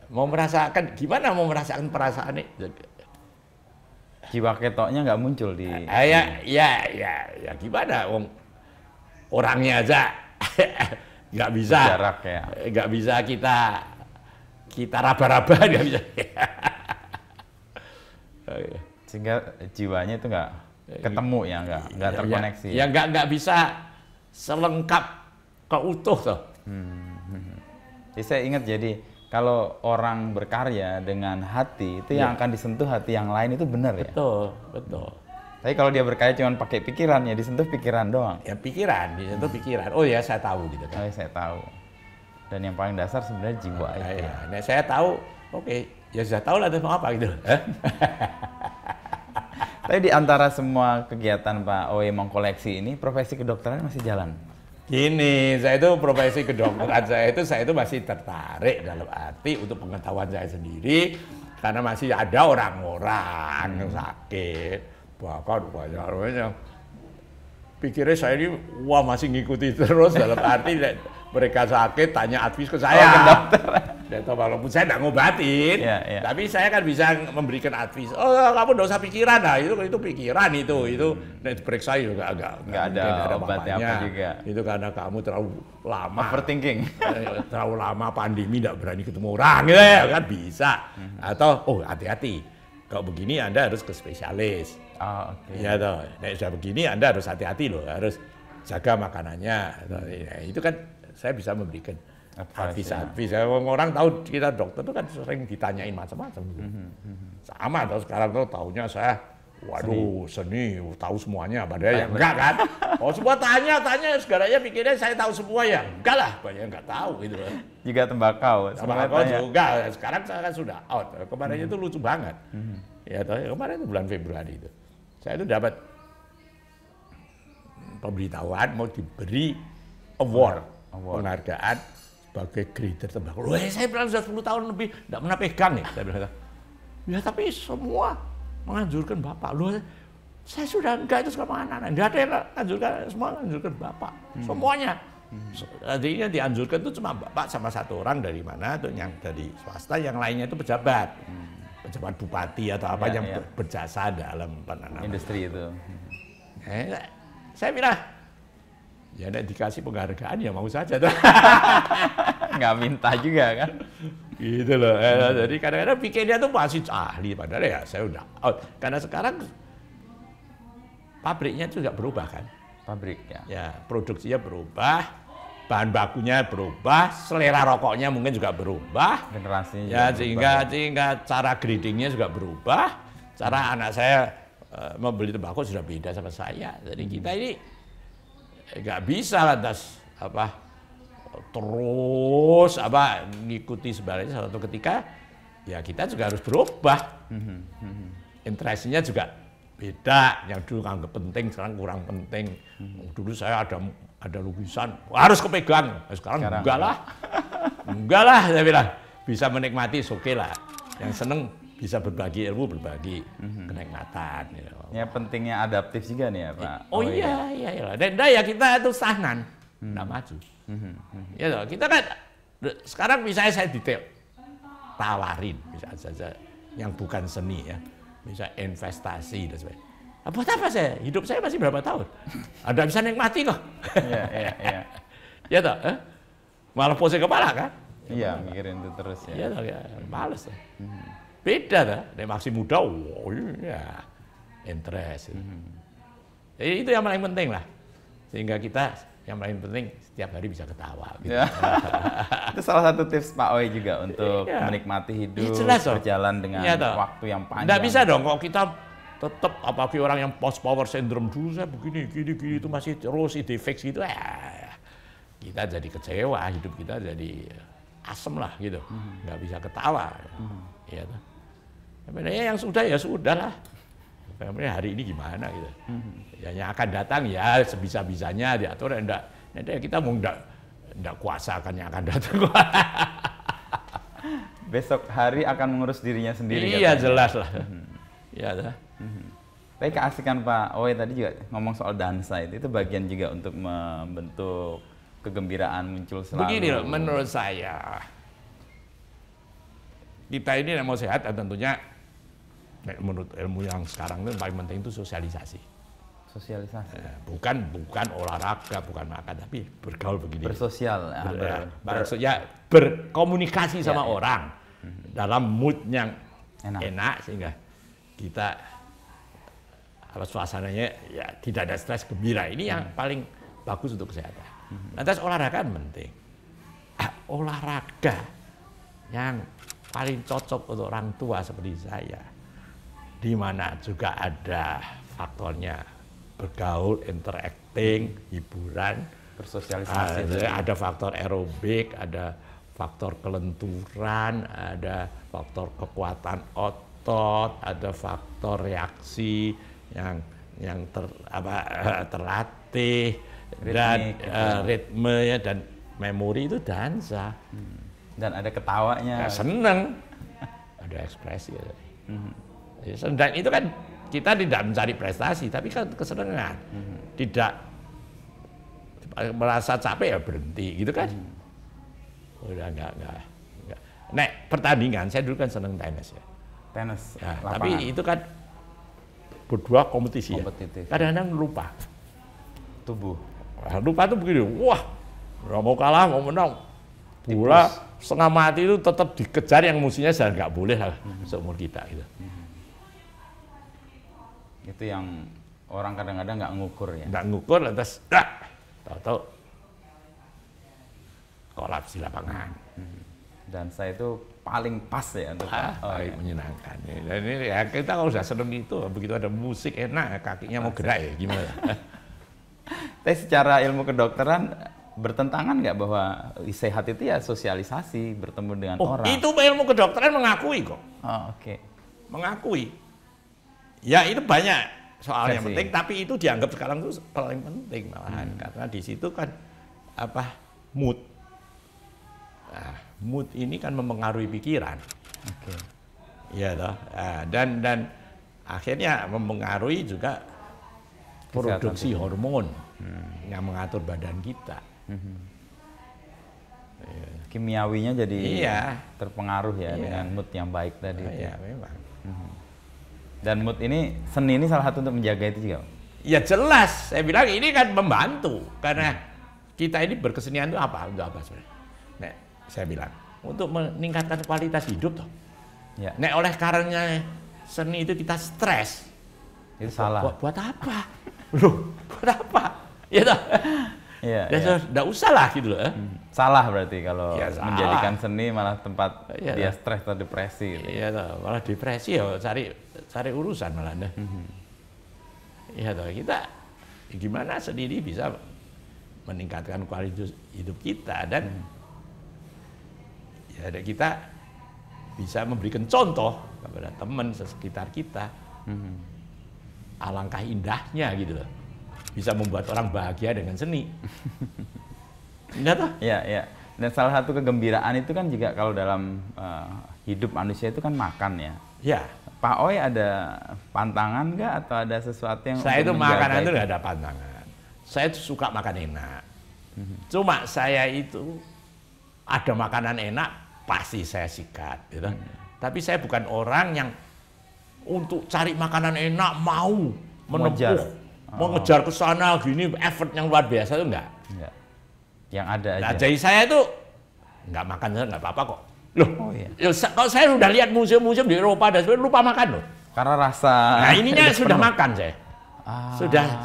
[SPEAKER 1] Mau merasakan gimana? Mau merasakan perasaan ini?
[SPEAKER 2] Jiwa ketoknya nggak muncul di.
[SPEAKER 1] Ya gimana? Orangnya aja nggak bisa.
[SPEAKER 2] Jarak ya.
[SPEAKER 1] Nggak bisa kita raba-raba nggak bisa.
[SPEAKER 2] Sehingga jiwanya itu nggak ketemu ya, nggak terkoneksi.
[SPEAKER 1] Ya nggak bisa selengkap keutuh toh.
[SPEAKER 2] Jadi saya ingat kalau orang berkarya dengan hati itu yang akan disentuh hati yang lain itu benar ya.
[SPEAKER 1] Betul.
[SPEAKER 2] Tapi kalau dia berkarya cuma pakai pikiran ya disentuh pikiran doang.
[SPEAKER 1] Ya pikiran, disentuh pikiran. Oh ya saya tahu gitu kan.
[SPEAKER 2] Saya tahu. Dan yang paling dasar sebenarnya jiwa itu.
[SPEAKER 1] Nah, saya tahu, ya sudah tahu lah terus mau apa gitu.
[SPEAKER 2] Tapi di antara semua kegiatan Pak Oe mengkoleksi ini, profesi kedokteran masih jalan?
[SPEAKER 1] Gini, saya itu profesi kedokteran saya itu masih tertarik dalam arti untuk pengetahuan saya sendiri karena masih ada orang-orang yang sakit. Bahkan banyak yang pikirnya saya ini masih ngikuti terus dalam arti mereka sakit tanya advice ke saya ke dokter. Walaupun saya tidak ngobatin, tapi saya kan bisa memberikan advice. Kamu tidak usah pikiran itu pikiran itu diperiksa juga
[SPEAKER 2] nggak ada obatnya apa juga.
[SPEAKER 1] Itu karena kamu terlalu lama
[SPEAKER 2] overthinking,
[SPEAKER 1] terlalu lama pandemi tidak berani ketemu orang gitu ya kan bisa. Atau hati-hati. Kalau begini Anda harus ke spesialis. Ya toh. Nah, sudah begini Anda harus hati-hati loh, harus jaga makanannya. Nah, itu kan saya bisa memberikan. Habis orang tahu kita dokter itu kan sering ditanyain macam-macam. Sama atau sekarang tuh tahunya saya, waduh seni tahu semuanya, padahal ya enggak kan? Oh semua tanya segalanya pikirnya saya tahu semua ya, enggak lah, banyak enggak tahu gitu.
[SPEAKER 2] Juga tembakau
[SPEAKER 1] juga. Sekarang saya kan sudah out. Kemarin itu lucu banget. Ya kemarin itu bulan Februari itu, saya itu dapat pemberitahuan mau diberi award. Penghargaan sebagai grader tembakau. Loh, saya bilang sudah 10 tahun lebih tidak pernah pegang ya. Saya bilang, ya tapi semua menganjurkan Bapak. Loh, saya sudah enggak itu sama anak-anak. Tidak ada yang menganjurkan, semua menganjurkan Bapak. Semuanya. Tadinya dianjurkan itu cuma Bapak sama satu orang dari mana, tuh yang dari swasta, yang lainnya itu pejabat. Pejabat bupati atau apa yang berjasa dalam penanaman
[SPEAKER 2] industri itu.
[SPEAKER 1] Saya bilang, ya nek dikasih penghargaan ya mau saja.
[SPEAKER 2] Nggak minta juga kan.
[SPEAKER 1] Gitu loh. Jadi kadang-kadang pikirnya tuh masih ahli, padahal ya saya udah out. Karena sekarang pabriknya juga berubah kan.
[SPEAKER 2] Pabrik ya.
[SPEAKER 1] Ya, produksinya berubah, bahan bakunya berubah, selera rokoknya mungkin juga berubah.
[SPEAKER 2] Generasinya
[SPEAKER 1] ya sehingga cara gradingnya juga berubah. Cara anak saya membeli tembakau sudah beda sama saya. Jadi kita ini nggak bisa lantas terus ngikuti sebaliknya. Suatu ketika ya kita juga harus berubah. Interestnya juga beda. Yang dulu anggap penting sekarang kurang penting. Dulu saya ada lukisan harus kepegang. Sekarang enggak lah saya bilang. Bisa menikmati oke lah. Yang seneng bisa berbagi ilmu, berbagi kenikmatan.
[SPEAKER 2] Ya pentingnya adaptif juga nih ya Pak.
[SPEAKER 1] Iya. Dan ya kita itu stagnan, nggak maju. Ya toh, kita kan sekarang misalnya saya detail tawarin, bisa saja yang bukan seni ya, bisa investasi dan sebagainya. Buat apa saya? Hidup saya masih berapa tahun? Ada bisa nikmati kok.
[SPEAKER 2] Iya.
[SPEAKER 1] Ya toh, malah pusing kepala kan?
[SPEAKER 2] Iya, mikirin itu terus ya.
[SPEAKER 1] Iya toh, ya, males. Beda dah, masih muda, interest. Jadi itu yang paling penting lah, sehingga kita yang paling penting setiap hari bisa ketawa. Gitu.
[SPEAKER 2] Ya. Itu salah satu tips Pak Oi juga untuk menikmati hidup, berjalan dengan waktu yang panjang.
[SPEAKER 1] Nggak bisa dong kalau kita tetap apalagi orang yang post power syndrome dulu saya begini itu masih terus ide fix gitu, kita jadi kecewa, hidup kita jadi asem lah gitu, nggak bisa ketawa. Ya, sebenarnya yang sudah ya sudah lah. Hari ini gimana gitu. Ya, yang akan datang ya sebisa-bisanya diatur. Enggak kita mau enggak kuasa akan yang akan datang.
[SPEAKER 2] Besok hari akan mengurus dirinya sendiri.
[SPEAKER 1] Iya katanya. Jelas lah. Iya dah.
[SPEAKER 2] Tapi keasikan Pak Oi tadi juga ngomong soal dansa itu bagian juga untuk membentuk kegembiraan muncul selalu.
[SPEAKER 1] Begini loh, menurut saya kita ini yang mau sehat tentunya menurut ilmu yang sekarang itu paling penting itu sosialisasi. Bukan olahraga, bukan makan, tapi bergaul begini.
[SPEAKER 2] Bersosial.
[SPEAKER 1] Maksudnya berkomunikasi sama orang dalam mood yang enak sehingga kita suasananya ya tidak ada stres, gembira. Ini yang paling bagus untuk kesehatan. Lantas olahraga kan penting. Olahraga yang paling cocok untuk orang tua seperti saya, di mana juga ada faktornya bergaul, interacting, hiburan,
[SPEAKER 2] bersosialisasi.
[SPEAKER 1] Ada faktor aerobik, ada faktor kelenturan, ada faktor kekuatan otot, ada faktor reaksi yang terlatih, dan ritme dan memori itu dansa.
[SPEAKER 2] Dan ada ketawanya.
[SPEAKER 1] Seneng, ada ekspresi. Dan itu kan kita tidak mencari prestasi, tapi kan kesenangan. Tidak merasa capek ya berhenti, gitu kan? Udah enggak. Nek pertandingan, saya dulu kan seneng tenis ya.
[SPEAKER 2] Tenis.
[SPEAKER 1] Ya, tapi itu kan berdua kompetisi ya. Kadang-kadang lupa.
[SPEAKER 2] Tubuh.
[SPEAKER 1] Lupa tuh begini, wah, nggak mau kalah, mau menang. Bola setengah mati itu tetap dikejar yang musuhnya jangan nggak boleh lah seumur kita gitu.
[SPEAKER 2] Itu yang orang kadang-kadang nggak ngukur ya.
[SPEAKER 1] Nggak ngukur lantas tahu-tahu kolaps di lapangan.
[SPEAKER 2] Dan saya itu paling pas ya untuk
[SPEAKER 1] paling menyenangkan. Dan ini ya kita kalau sudah seneng itu, begitu ada musik enak, kakinya mau gerak ya gimana?
[SPEAKER 2] Tapi secara ilmu kedokteran bertentangan nggak bahwa sehat itu ya sosialisasi, bertemu dengan orang?
[SPEAKER 1] Itu ilmu kedokteran mengakui kok.
[SPEAKER 2] Oke.
[SPEAKER 1] Mengakui. Ya itu banyak soalnya penting, tapi itu dianggap sekarang itu paling penting malahan karena di situ kan mood. Nah, mood ini kan mempengaruhi pikiran.
[SPEAKER 2] Oke.
[SPEAKER 1] Iya toh. Dan akhirnya mempengaruhi juga produksi hormon yang mengatur badan kita.
[SPEAKER 2] Kimiawinya jadi terpengaruh ya dengan mood yang baik tadi.
[SPEAKER 1] Iya, memang.
[SPEAKER 2] Dan mood ini, seni ini salah satu untuk menjaga itu juga?
[SPEAKER 1] Ya jelas, saya bilang ini kan membantu karena kita ini berkesenian itu apa? Untuk apa sebenarnya? Nek, saya bilang untuk meningkatkan kualitas hidup toh.
[SPEAKER 2] Ya.
[SPEAKER 1] Nek oleh karenanya seni itu kita stres.
[SPEAKER 2] Itu salah.
[SPEAKER 1] Buat apa? Loh, buat apa? Ya toh.
[SPEAKER 2] Iya.
[SPEAKER 1] Nggak usah lah gitu loh.
[SPEAKER 2] Salah berarti kalau menjadikan
[SPEAKER 1] salah.
[SPEAKER 2] Seni malah tempat dia stres atau depresi. Gitu.
[SPEAKER 1] Iya toh, malah depresi ya cari urusan malah. Iya toh, kita gimana sendiri bisa meningkatkan kualitas hidup kita dan ya kita bisa memberikan contoh kepada teman sekitar kita. Alangkah indahnya gitu loh. Bisa membuat orang bahagia dengan seni. Enggak toh?
[SPEAKER 2] Iya, iya. Dan salah satu kegembiraan itu kan juga kalau dalam hidup manusia itu kan makan ya.
[SPEAKER 1] Iya.
[SPEAKER 2] Pak Oi ada pantangan nggak atau ada sesuatu yang
[SPEAKER 1] saya itu makanan itu nggak ada pantangan. Saya suka makan enak. Cuma saya itu ada makanan enak pasti saya sikat, gitu. Tapi saya bukan orang yang untuk cari makanan enak mau mengejar ke sana gini effort yang luar biasa itu enggak.
[SPEAKER 2] Yang ada aja.
[SPEAKER 1] Nah, jadi saya itu enggak makan enggak apa-apa kok. Loh, kalau saya udah lihat museum-museum di Eropa dan sebagainya lupa makan loh.
[SPEAKER 2] Karena rasa.
[SPEAKER 1] Nah, ininya sudah makan saya.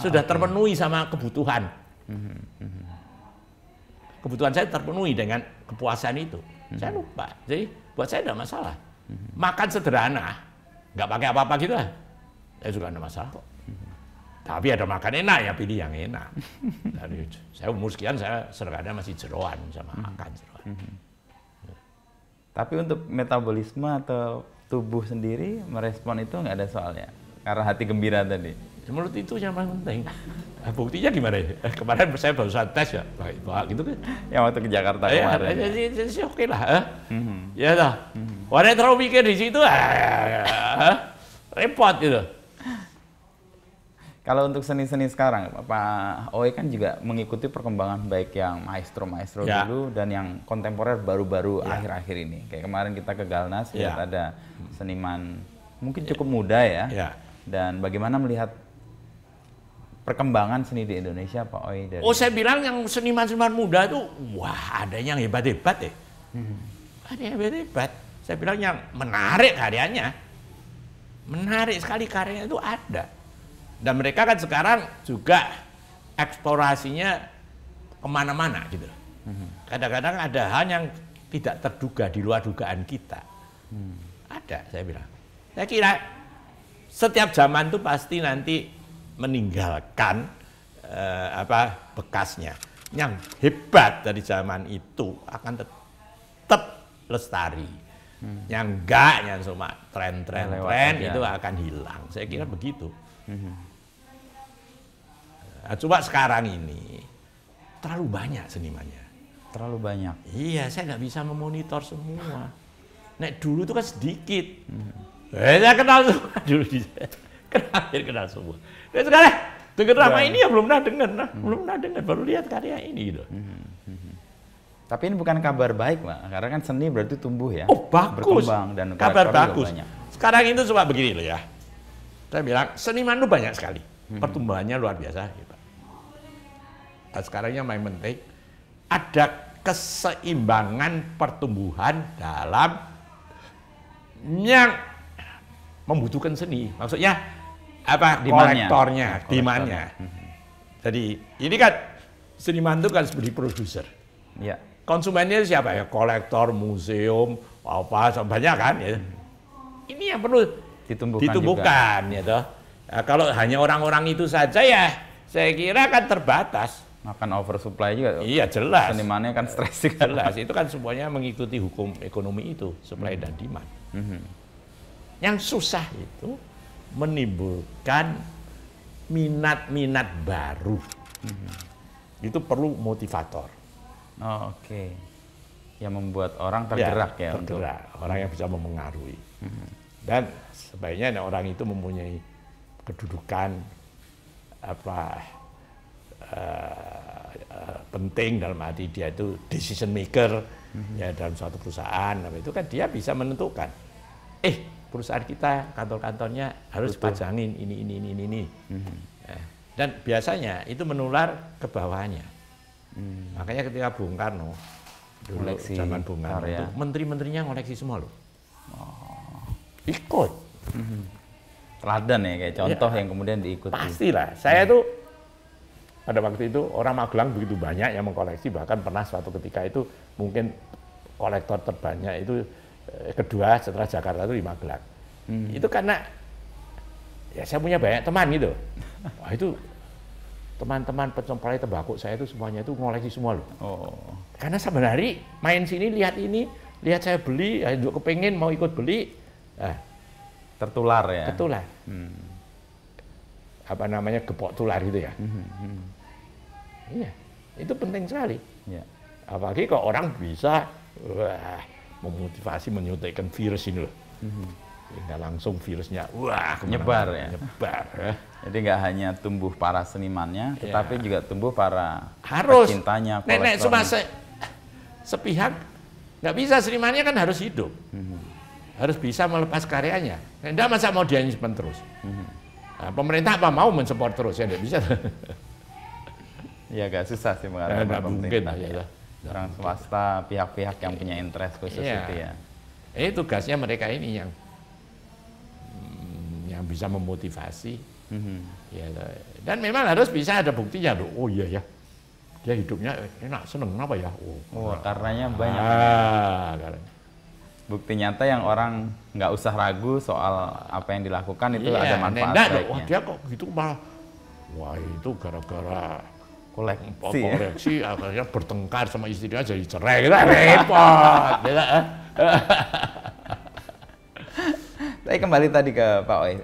[SPEAKER 1] Sudah terpenuhi sama kebutuhan. Kebutuhan saya terpenuhi dengan kepuasan itu. Saya lupa. Jadi buat saya tidak masalah. Makan sederhana, nggak pakai apa-apa gitu lah. Saya juga tidak masalah kok. Tapi ada makan enak ya pilih yang enak. Dan saya umur sekian saya sederhana masih jeroan sama makan jeroan.
[SPEAKER 2] Tapi untuk metabolisme atau tubuh sendiri merespon itu nggak ada soalnya karena hati gembira tadi.
[SPEAKER 1] Menurut itu yang paling penting. Nah, buktinya gimana ya? Kemarin saya barusan tes ya, Pak gitu kan?
[SPEAKER 2] Yang waktu ke Jakarta kemarin.
[SPEAKER 1] Jadi oke lah. Ya dah. Warna terlalu mikir di situ, repot gitu.
[SPEAKER 2] Kalau untuk seni-seni sekarang, Pak Oi kan juga mengikuti perkembangan baik yang maestro-maestro dulu dan yang kontemporer baru-baru akhir-akhir ini. Kayak kemarin kita ke Galnas, lihat ada seniman mungkin cukup muda ya. Dan bagaimana melihat perkembangan seni di Indonesia, Pak Oi?
[SPEAKER 1] Saya bilang yang seniman-seniman muda itu, wah ada yang hebat-hebat ya. Ada yang hebat-hebat. Saya bilang yang menarik karyanya. Menarik sekali karyanya itu ada. Dan mereka kan sekarang juga eksplorasinya kemana-mana gitu. Kadang-kadang ada hal yang tidak terduga di luar dugaan kita. Ada, saya bilang. Saya kira setiap zaman itu pasti nanti meninggalkan bekasnya. Yang hebat dari zaman itu akan tetap lestari. Yang enggak, yang cuma tren-tren itu akan hilang. Saya kira begitu. Nah, coba sekarang ini terlalu banyak senimannya.
[SPEAKER 2] Terlalu banyak.
[SPEAKER 1] Iya, saya nggak bisa memonitor semua. Nek dulu itu kan sedikit. Saya kenal semua dulu. Kenal semua. Dan sekarang dengan drama ini ya belum pernah dengar, baru lihat karya ini gitu.
[SPEAKER 2] Tapi ini bukan kabar baik, Pak. Karena kan seni berarti tumbuh ya.
[SPEAKER 1] Bagus.
[SPEAKER 2] Berkembang dan
[SPEAKER 1] kabar bagus. Sekarang itu coba begini loh ya. Saya bilang seniman itu banyak sekali. Pertumbuhannya luar biasa. Nah, sekarang yang paling penting ada keseimbangan pertumbuhan dalam yang membutuhkan seni. Maksudnya kolektornya, demandnya. Jadi ini kan seniman itu kan seperti produser.
[SPEAKER 2] Ya.
[SPEAKER 1] konsumennya siapa ya? Kolektor, museum, apa banyak kan ya. Ini yang perlu ditumbuhkan ya toh. Nah, kalau hanya orang-orang itu saja ya saya kira kan terbatas.
[SPEAKER 2] Makan oversupply juga.
[SPEAKER 1] Iya jelas.
[SPEAKER 2] Senimannya kan stres juga.
[SPEAKER 1] Jelas itu kan semuanya mengikuti hukum ekonomi itu, supply dan demand. Yang susah itu menimbulkan minat-minat baru. Itu perlu motivator.
[SPEAKER 2] Oh, oke. Yang membuat orang tergerak ya.
[SPEAKER 1] Tergerak, orang yang bisa memengaruhi. Dan sebaiknya orang itu mempunyai kedudukan penting dalam arti dia itu decision maker ya dalam suatu perusahaan. Itu kan dia bisa menentukan. Perusahaan kita kantor-kantornya harus pajangin ini. Dan biasanya itu menular ke bawahnya. Makanya ketika Bung Karno dulu zaman Bung Karno itu menteri-menterinya ngoleksi semua loh. Ikut.
[SPEAKER 2] Teladan ya kayak contoh yang kemudian diikuti.
[SPEAKER 1] Pastilah. Saya tuh pada waktu itu orang Magelang begitu banyak yang mengkoleksi, bahkan pernah suatu ketika itu mungkin kolektor terbanyak itu kedua setelah Jakarta itu di Magelang. Itu karena ya saya punya banyak teman gitu. Wah itu teman-teman pencemplai tembakau saya itu semuanya itu ngoleksi semua loh. Karena sebenarnya main sini lihat ini, lihat saya beli, ya juga kepengen mau ikut beli.
[SPEAKER 2] Tertular ya.
[SPEAKER 1] Tertular. Apa namanya gepok tular gitu ya. Iya, itu penting sekali.
[SPEAKER 2] Ya.
[SPEAKER 1] Apalagi kalau orang bisa memotivasi menyuntikkan virus ini loh. Sehingga langsung virusnya
[SPEAKER 2] nyebar ya.
[SPEAKER 1] Nyebar.
[SPEAKER 2] Jadi nggak hanya tumbuh para senimannya, tetapi juga tumbuh para
[SPEAKER 1] pecintanya,
[SPEAKER 2] kolektornya.
[SPEAKER 1] Cuma sepihak nggak bisa, senimannya kan harus hidup. Harus bisa melepas karyanya. Nggak masa mau dia nyimpen terus. Nah, pemerintah apa mau mensupport terus ya nggak bisa.
[SPEAKER 2] Ya agak susah sih mengatakan pemerintah.
[SPEAKER 1] Ya.
[SPEAKER 2] Orang swasta, pihak-pihak yang punya interest khusus itu ya.
[SPEAKER 1] Tugasnya mereka ini yang bisa memotivasi. Ya, dan memang harus bisa ada buktinya loh. Oh iya ya, dia hidupnya enak, seneng apa ya?
[SPEAKER 2] Karenanya banyak.
[SPEAKER 1] Karena
[SPEAKER 2] bukti nyata yang orang nggak usah ragu soal apa yang dilakukan itu ada manfaat baiknya.
[SPEAKER 1] Dia kok gitu malah, wah itu gara-gara
[SPEAKER 2] koleksi
[SPEAKER 1] akhirnya bertengkar sama istrinya jadi cerai, kita repot.
[SPEAKER 2] Tapi kembali tadi ke Pak Oey,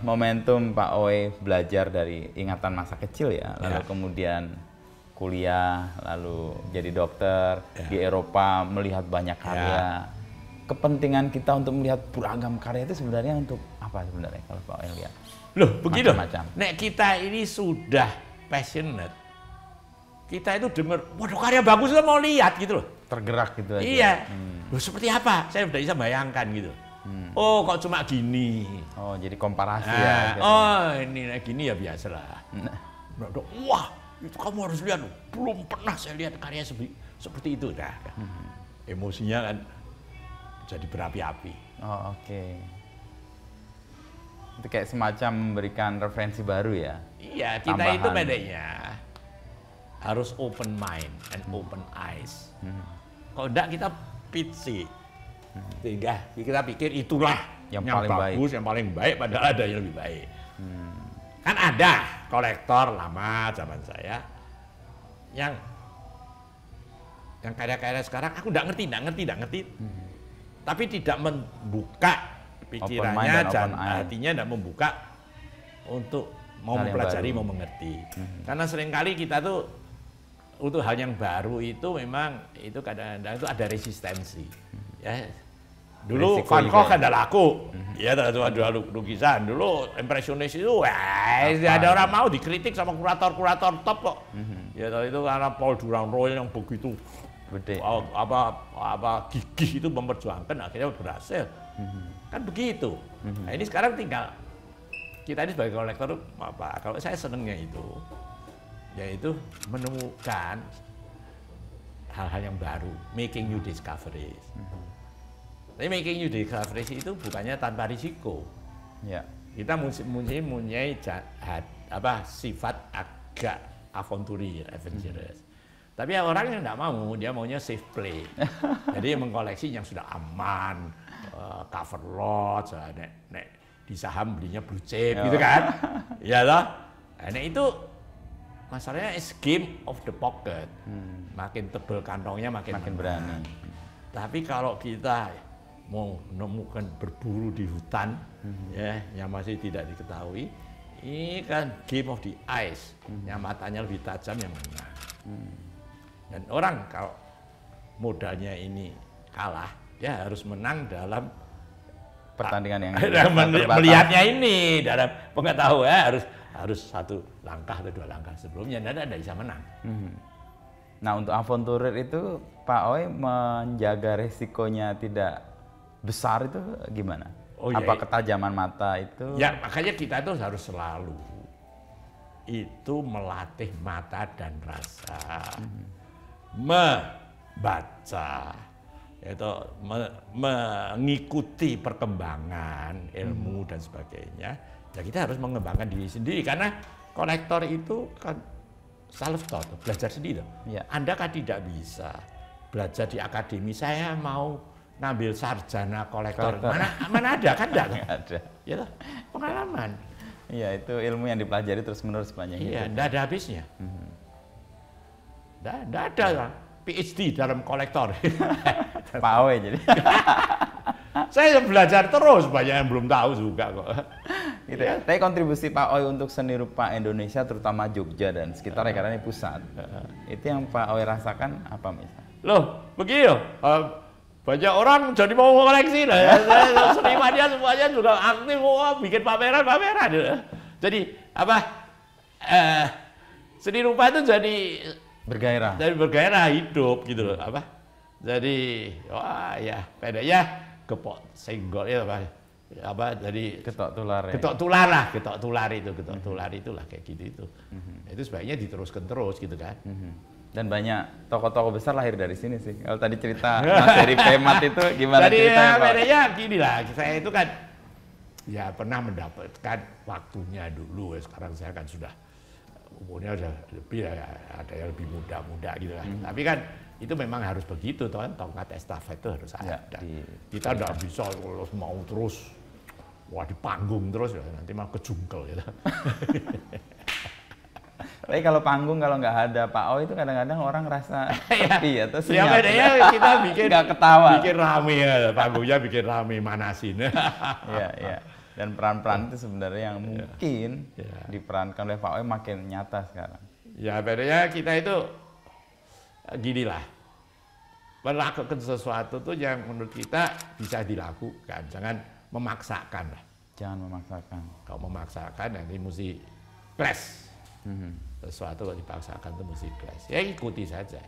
[SPEAKER 2] momentum Pak Oey belajar dari ingatan masa kecil ya, lalu kemudian kuliah, lalu jadi dokter di Eropa, melihat banyak karya. Kepentingan kita untuk melihat beragam karya itu sebenarnya untuk apa sebenarnya kalau Pak Oey lihat?
[SPEAKER 1] Loh begitu, nek kita ini sudah passionate, kita itu dengar, waduh karya bagus lah mau lihat gitu loh.
[SPEAKER 2] Tergerak gitu aja.
[SPEAKER 1] Iya, loh seperti apa? Saya udah bisa bayangkan gitu. Oh kok cuma gini.
[SPEAKER 2] Oh jadi komparasi ya.
[SPEAKER 1] Ini gini ya biasalah. Wah itu kamu harus lihat, belum pernah saya lihat karya seperti itu. Emosinya kan jadi berapi-api.
[SPEAKER 2] Oke. Itu kayak semacam memberikan referensi baru ya.
[SPEAKER 1] Iya, kita itu bedanya harus open mind and open eyes. Kalau enggak kita pitsi. Sehingga kita pikir itulah yang paling bagus, yang paling baik, padahal ada yang lebih baik. Kan ada kolektor lama zaman saya yang karya-karya sekarang aku nggak ngerti. Tapi tidak membuka pikirannya dan hatinya, tidak membuka untuk mau mempelajari, mau mengerti. Karena seringkali kita tuh untuk hal yang baru itu memang itu kadang-kadang itu ada resistensi. Ya. Dulu Van Gogh kan ada laku, ya ada lukisan. Dulu impresionis itu, ada orang mau dikritik sama kurator-kurator top kok. Ya itu karena Paul Durand Royal yang begitu gede, apa gigih itu memperjuangkan, akhirnya berhasil. Kan begitu. Nah ini sekarang tinggal kita ini sebagai kolektor apa? Kalau saya senengnya itu, yaitu menemukan hal-hal yang baru, making new discoveries. Tapi making new discoveries itu bukannya tanpa risiko. Ya. Kita mempunyai sifat agak aventurir, adventurous. Tapi orang yang nggak mau, dia maunya safe play. Jadi mengkoleksi yang sudah aman, cover lot, nek di saham belinya blue chip gitu kan. Ya loh. Nah itu masalahnya is game of the pocket. Makin tebel kantongnya makin
[SPEAKER 2] berani.
[SPEAKER 1] Tapi kalau kita mau menemukan berburu di hutan, ya yang masih tidak diketahui, ini kan game of the eyes, yang matanya lebih tajam yang menang. Dan orang kalau modalnya ini kalah, dia harus menang dalam
[SPEAKER 2] pertandingan yang
[SPEAKER 1] melihatnya ini, dalam pengetahuan harus satu langkah atau dua langkah sebelumnya, dan ada bisa menang.
[SPEAKER 2] Nah untuk aventurer itu Pak Oi menjaga resikonya tidak besar itu gimana? Apa ketajaman mata itu?
[SPEAKER 1] Ya makanya kita itu harus selalu itu melatih mata dan rasa, membaca, itu mengikuti perkembangan ilmu dan sebagainya. Ya kita harus mengembangkan diri sendiri karena kolektor itu kan self-taught, belajar sendiri. Ya. Anda kan tidak bisa belajar di akademi. Saya mau ngambil sarjana kolektor. Mana ada kan enggak?
[SPEAKER 2] Ada.
[SPEAKER 1] Ya, pengalaman.
[SPEAKER 2] Iya, itu ilmu yang dipelajari terus-menerus sepanjang hidup.
[SPEAKER 1] Iya, enggak ada habisnya. Enggak ada lah. PhD dalam kolektor.
[SPEAKER 2] Pak Oi jadi.
[SPEAKER 1] Saya belajar terus, banyak yang belum tahu juga kok.
[SPEAKER 2] Gitu ya. Tapi kontribusi Pak Oi untuk seni rupa Indonesia, terutama Jogja dan sekitarnya karena ini pusat, itu yang Pak Oi rasakan apa misalnya?
[SPEAKER 1] Loh, begini loh. Banyak orang jadi mau koleksi lah ya. Senimannya semuanya juga aktif, bikin pameran. Jadi apa? Seni rupa itu jadi
[SPEAKER 2] bergairah.
[SPEAKER 1] Jadi bergairah hidup gitu loh, apa? Jadi wah ya, bedanya kepok senggol ya apa? Jadi
[SPEAKER 2] ketok tular.
[SPEAKER 1] Ketok tular lah, ketok tular itulah kayak gitu itu. Itu sebaiknya diteruskan terus gitu kan.
[SPEAKER 2] Dan banyak tokoh-tokoh besar lahir dari sini sih. Kalau tadi cerita Mas Heri Pemat itu gimana ceritanya Pak?
[SPEAKER 1] Bedanya gini lah, saya itu kan ya pernah mendapatkan waktunya dulu, sekarang saya kan sudah umurnya udah lebih, ada yang lebih muda gitu kan. Tapi kan itu memang harus begitu, kan tongkat estafet itu harus ada. Kita nggak bisa mau terus, wah di panggung terus ya, nanti malah kejungkel gitu.
[SPEAKER 2] Tapi kalau panggung kalau nggak ada Pak Oi itu kadang-kadang orang rasa sepi atau senyap.
[SPEAKER 1] Ya bedanya kita bikin
[SPEAKER 2] nggak ketawa,
[SPEAKER 1] bikin rame ya, panggungnya bikin rame manasin.
[SPEAKER 2] Iya. Dan peran-peran itu sebenarnya yang mungkin diperankan oleh Pak Oi makin nyata sekarang. Ya
[SPEAKER 1] bedanya kita itu gini lah, melakukan sesuatu tuh yang menurut kita bisa dilakukan, jangan memaksakan lah.
[SPEAKER 2] Jangan memaksakan.
[SPEAKER 1] Kalau memaksakan nanti mesti clash. Sesuatu kalau dipaksakan itu mesti clash. Ya ikuti saja.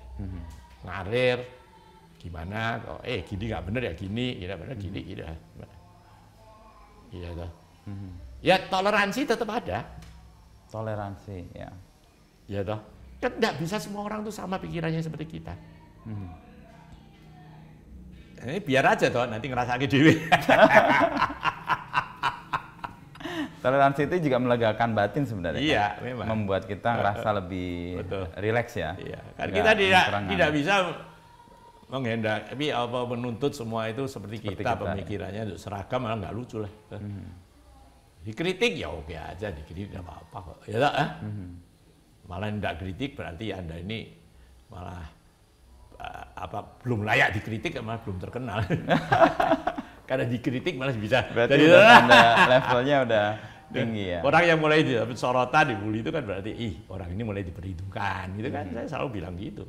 [SPEAKER 1] Ngarir gimana? Gini nggak bener ya gini, gini bener gini. Iya toh. Ya toleransi tetap ada.
[SPEAKER 2] Toleransi ya.
[SPEAKER 1] Iya toh. Kan nggak bisa semua orang tuh sama pikirannya seperti kita. Ini biar aja toh nanti ngerasa dewe.
[SPEAKER 2] Toleransi itu juga melegakan batin sebenarnya.
[SPEAKER 1] Iya,
[SPEAKER 2] kan?
[SPEAKER 1] memang.
[SPEAKER 2] Membuat kita ngerasa lebih rileks ya.
[SPEAKER 1] Iya. Kan kita tidak bisa menghendaki apa menuntut semua itu seperti kita pemikirannya untuk seragam, malah nggak lucu lah. Dikritik ya oke aja, dikritik nggak apa-apa kok. Ya tak? Malah tidak kritik berarti Anda ini malah belum layak dikritik, malah belum terkenal. Karena dikritik malah bisa.
[SPEAKER 2] Berarti Anda levelnya udah tinggi ya.
[SPEAKER 1] Orang yang mulai sorotan, dibully itu kan berarti orang ini mulai diperhitungkan gitu kan. Saya selalu bilang gitu.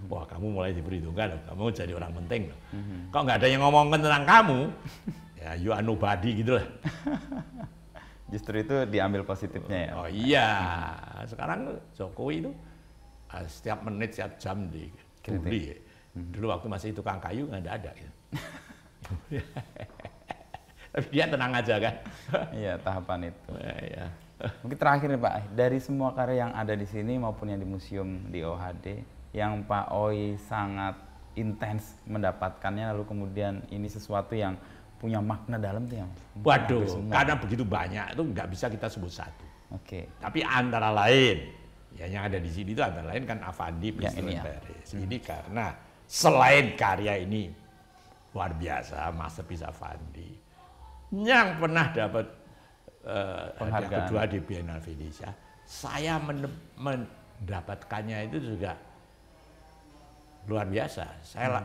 [SPEAKER 1] Wah, kamu mulai diperhitungkan, kamu jadi orang penting loh. Kok nggak ada yang ngomongin tentang kamu, ya you are nobody gitu lah.
[SPEAKER 2] Justru itu diambil positifnya ya.
[SPEAKER 1] Oh iya, sekarang Jokowi itu setiap menit, setiap jam dibully. Dulu waktu masih tukang kayu nggak ada gitu. Tapi dia tenang aja kan.
[SPEAKER 2] Iya, tahapan itu.
[SPEAKER 1] Ya.
[SPEAKER 2] Mungkin terakhir nih Pak, dari semua karya yang ada di sini maupun yang di museum di OHD, yang Pak Oi sangat intens mendapatkannya, lalu kemudian ini sesuatu yang punya makna dalam tuh yang
[SPEAKER 1] waduh, karena begitu banyak itu nggak bisa kita sebut satu.
[SPEAKER 2] Oke.
[SPEAKER 1] Tapi antara lain Ya, yang ada di sini itu antara lain kan Affandi, Peristiwa Paris. Ini karena selain karya ini luar biasa, masterpiece Affandi, yang pernah dapat hadiah kedua di Biennale Venesia, saya mendapatkannya itu juga luar biasa. Saya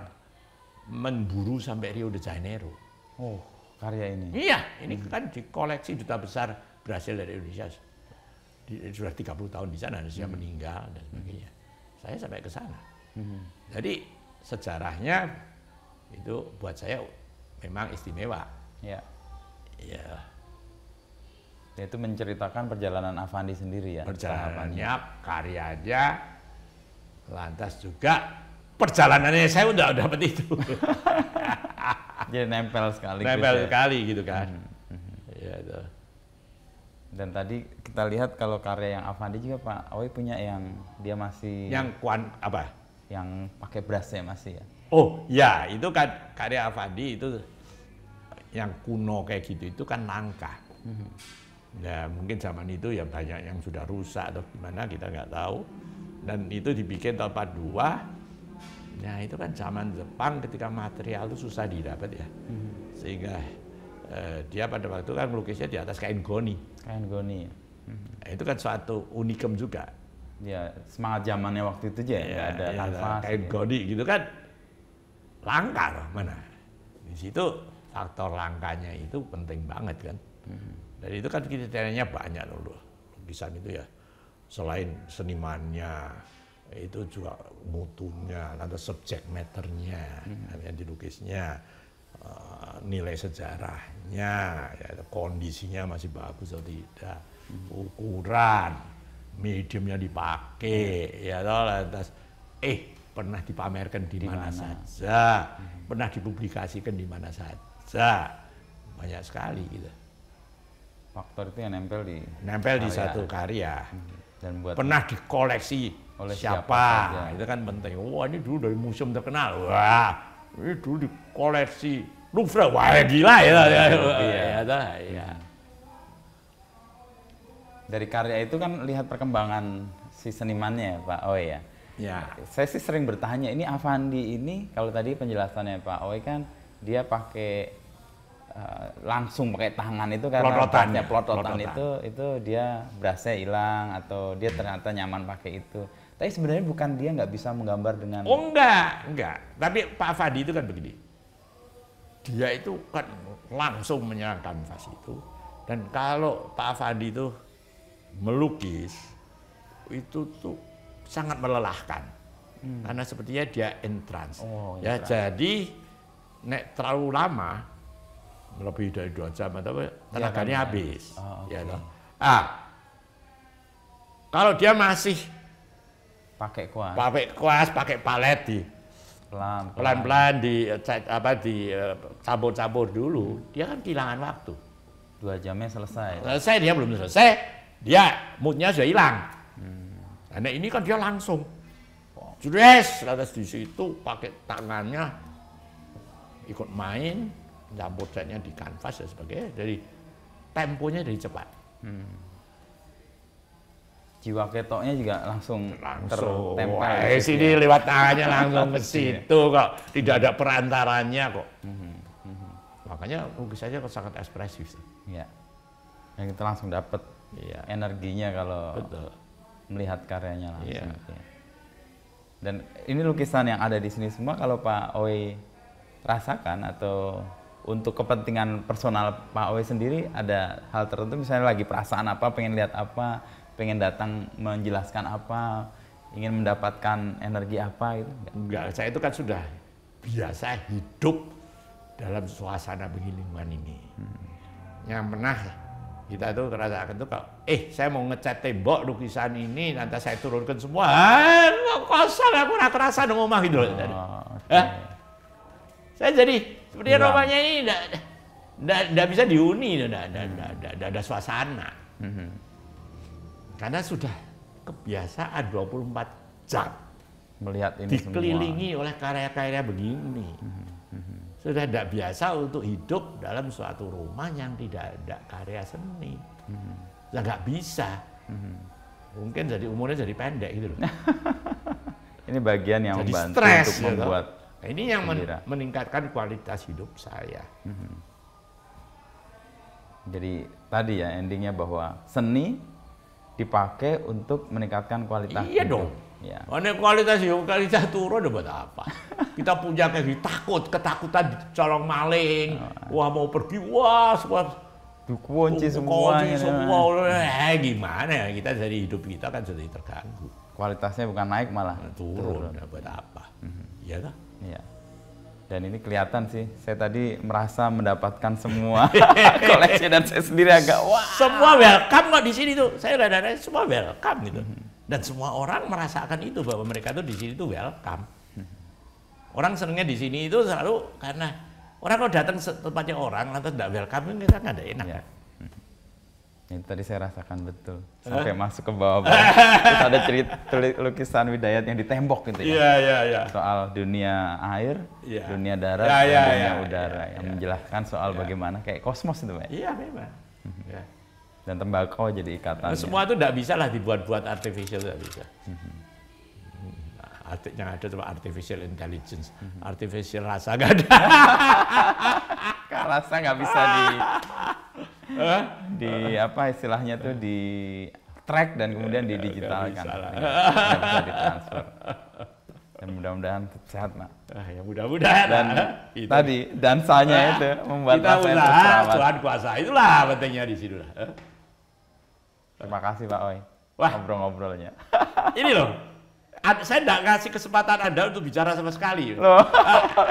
[SPEAKER 1] memburu sampai Rio de Janeiro.
[SPEAKER 2] Oh, karya ini?
[SPEAKER 1] Iya, ini kan di koleksi duta besar berhasil dari Indonesia. Sudah 30 tahun di sana, sudah meninggal dan sebagainya. Saya sampai ke sana. Jadi sejarahnya itu buat saya memang istimewa.
[SPEAKER 2] Ya.
[SPEAKER 1] Ya.
[SPEAKER 2] Itu menceritakan perjalanan Affandi sendiri ya.
[SPEAKER 1] Perjalanannya, karyanya, lantas juga perjalanannya saya udah dapat itu.
[SPEAKER 2] Jadi nempel sekali.
[SPEAKER 1] Nempel sekali gitu kan. Ya, itu.
[SPEAKER 2] Dan tadi kita lihat kalau karya yang Affandi juga Pak Ooi punya yang dia masih
[SPEAKER 1] yang apa?
[SPEAKER 2] Yang pakai brassnya masih ya.
[SPEAKER 1] Oh ya, itu kan karya Affandi itu yang kuno kayak gitu itu kan langka. Ya mungkin zaman itu ya banyak yang sudah rusak atau gimana kita nggak tahu. Dan itu dibikin tahun 42. Nah itu kan zaman Jepang ketika material itu susah didapat ya. Sehingga dia pada waktu kan melukisnya di atas kain goni.
[SPEAKER 2] Kain goni.
[SPEAKER 1] Itu kan suatu unikum juga.
[SPEAKER 2] Ya semangat zamannya waktu itu aja ya, ada kanvas.
[SPEAKER 1] Kain goni gitu kan langka loh, mana. Di situ faktor langkanya itu penting banget kan. Dan itu kan kriterianya banyak loh. Lukisan itu ya selain senimannya itu juga mutunya, lantas subject matternya yang dilukisnya. Nilai sejarahnya, ya, kondisinya masih bagus atau tidak, ukuran, mediumnya dipakai, ya lantas, pernah dipamerkan di mana saja, pernah dipublikasikan di mana saja, banyak sekali gitu.
[SPEAKER 2] Faktor itu yang nempel di
[SPEAKER 1] satu karya,
[SPEAKER 2] dan buat
[SPEAKER 1] pernah dikoleksi oleh siapa, itu kan penting. Wah ini dulu dari museum terkenal, wah ini dulu dikoleksi Louvre, wah gila ya.
[SPEAKER 2] Dari karya itu kan lihat perkembangan si senimannya Pak Ooi ya. Ya. Saya sih sering bertanya, ini Affandi ini kalau tadi penjelasannya Pak Ooi kan dia pakai langsung pakai tangan itu karena pelototan itu dia brassnya hilang atau dia ternyata nyaman pakai itu. Tapi sebenarnya bukan dia nggak bisa menggambar dengan.
[SPEAKER 1] Oh enggak. Tapi Pak Affandi itu kan begini. Dia itu kan langsung menyerang kanvas itu. Dan kalau Pak Affandi itu melukis, itu tuh sangat melelahkan. Karena sepertinya dia entrance. Ya, jadi nek terlalu lama, lebih dari 2 jam atau tenaganya habis. Ya, kalau dia masih
[SPEAKER 2] pakai
[SPEAKER 1] kuas, pakai palet di pelan-pelan dicabur-cabur dulu, dia kan kehilangan waktu.
[SPEAKER 2] 2 jamnya selesai.
[SPEAKER 1] Selesai dia belum selesai, dia moodnya sudah hilang. Karena ini kan dia langsung, lantas di situ pakai tangannya ikut main, campur catnya di kanvas dan sebagainya. Dari temponya dari cepat.
[SPEAKER 2] Jiwa ketoknya juga langsung tertempel.
[SPEAKER 1] Sini lewat tangannya langsung ke situ kok, tidak ada perantaranya kok. Makanya lukisannya kok sangat ekspresif sih.
[SPEAKER 2] Iya. Yang kita langsung dapat energinya kalau melihat karyanya langsung. Ya. Dan ini lukisan yang ada di sini semua kalau Pak Ooi rasakan atau untuk kepentingan personal Pak Ooi sendiri ada hal tertentu misalnya lagi perasaan apa, pengen lihat apa, pengen datang menjelaskan apa, ingin mendapatkan energi apa itu?
[SPEAKER 1] Enggak, saya itu kan sudah biasa hidup dalam suasana beginian ini. Yang pernah kita tuh rasakan tuh kalau saya mau ngecat tembok lukisan ini, nanti saya turunkan semua, kosong aku nggak kerasa dong omah gitu. Saya jadi seperti rumahnya ini enggak bisa dihuni, enggak ada suasana. Karena sudah kebiasaan 24 jam
[SPEAKER 2] melihat ini
[SPEAKER 1] dikelilingi
[SPEAKER 2] semua
[SPEAKER 1] oleh karya-karya begini. Sudah tidak biasa untuk hidup dalam suatu rumah yang tidak ada karya seni. Sudah nggak bisa. mungkin jadi umurnya jadi pendek gitu loh.
[SPEAKER 2] Ini bagian yang
[SPEAKER 1] jadi
[SPEAKER 2] membantu
[SPEAKER 1] stres,
[SPEAKER 2] untuk membuat
[SPEAKER 1] nah, ini yang meningkatkan kualitas hidup saya.
[SPEAKER 2] Jadi tadi ya endingnya bahwa seni dipakai untuk meningkatkan kualitas
[SPEAKER 1] iya
[SPEAKER 2] hidup.
[SPEAKER 1] Dong. Ya. Kualitas hidup, kualitas turun buat apa? Kita punya kayak ketakutan colong maling, wah mau pergi, wah semua
[SPEAKER 2] dikunci semuanya.
[SPEAKER 1] Gimana ya, kita dari hidup kita kan jadi terganggu.
[SPEAKER 2] Kualitasnya bukan naik malah
[SPEAKER 1] turun. Buat apa? Iya kan?
[SPEAKER 2] Iya. Dan ini kelihatan sih, saya tadi merasa mendapatkan semua koleksi dan saya sendiri agak wah.
[SPEAKER 1] Semua welcome kok di sini tuh. Saya udah semua welcome gitu. Dan semua orang merasakan itu bahwa mereka tuh di sini tuh welcome. Orang senengnya di sini itu selalu karena orang kalau datang tempatnya orang lantas tidak welcome kita nggak ada enak. Ya.
[SPEAKER 2] Ini tadi saya rasakan betul sampai masuk ke bawah-bawah. Terus ada cerita lukisan Widayat yang di tembok gitu ya.
[SPEAKER 1] Iya.
[SPEAKER 2] Soal dunia air, dunia darat, dan dunia udara yang menjelaskan soal bagaimana kayak kosmos itu, Pak.
[SPEAKER 1] Iya, memang.
[SPEAKER 2] Dan tembakau jadi ikatan.
[SPEAKER 1] Semua itu tidak bisa lah dibuat-buat artificial, tidak bisa. Yang ada cuma artificial intelligence, artificial rasa nggak ada.
[SPEAKER 2] Rasa nggak bisa di apa istilahnya tuh di track dan kemudian didigitalkan, nggak bisa ditransfer. Dan mudah-mudahan sehat, Pak.
[SPEAKER 1] Ya mudah-mudahan.
[SPEAKER 2] Dan tadi dansanya itu membuat
[SPEAKER 1] kita usaha Tuhan kuasa, itulah pentingnya di situ lah.
[SPEAKER 2] Terima kasih Pak Oi.
[SPEAKER 1] Wah,
[SPEAKER 2] ngobrol-ngobrolnya.
[SPEAKER 1] Ini loh. Saya tidak ngasih kesempatan Anda untuk bicara sama sekali.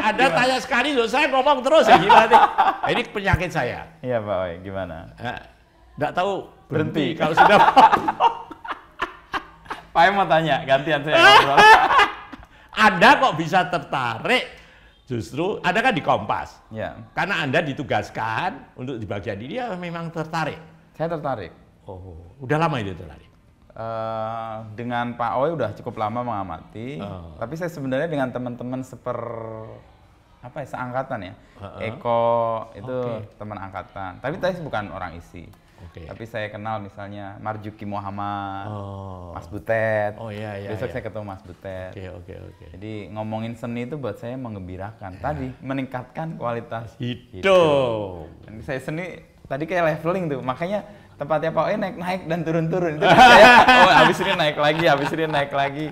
[SPEAKER 1] Anda tanya sekali, loh, saya ngomong terus ya gimana? Ini penyakit saya.
[SPEAKER 2] Iya Pak Oi, gimana?
[SPEAKER 1] Nggak tahu berhenti kalau sudah.
[SPEAKER 2] Pak Oi mau tanya, gantian saya ngobrol.
[SPEAKER 1] Anda kok bisa tertarik? Justru Anda kan di Kompas.
[SPEAKER 2] Ya.
[SPEAKER 1] Karena Anda ditugaskan untuk di bagian ini, ya memang tertarik.
[SPEAKER 2] Saya tertarik.
[SPEAKER 1] Oh, udah lama itu tertarik?
[SPEAKER 2] Dengan Pak Oi udah cukup lama mengamati, tapi saya sebenarnya dengan teman-teman seangkatan ya. Eko itu teman angkatan, tapi saya bukan orang isi. Tapi saya kenal misalnya Marjuki Muhammad, Mas Butet. Besok saya ketemu Mas Butet. Jadi ngomongin seni itu buat saya menggembirakan. Tadi meningkatkan kualitas hidup. Dan saya seni tadi kayak leveling tuh, makanya tempatnya Pak Oi naik dan turun-turun. Itu kayak, habis ini naik lagi, habis ini naik lagi.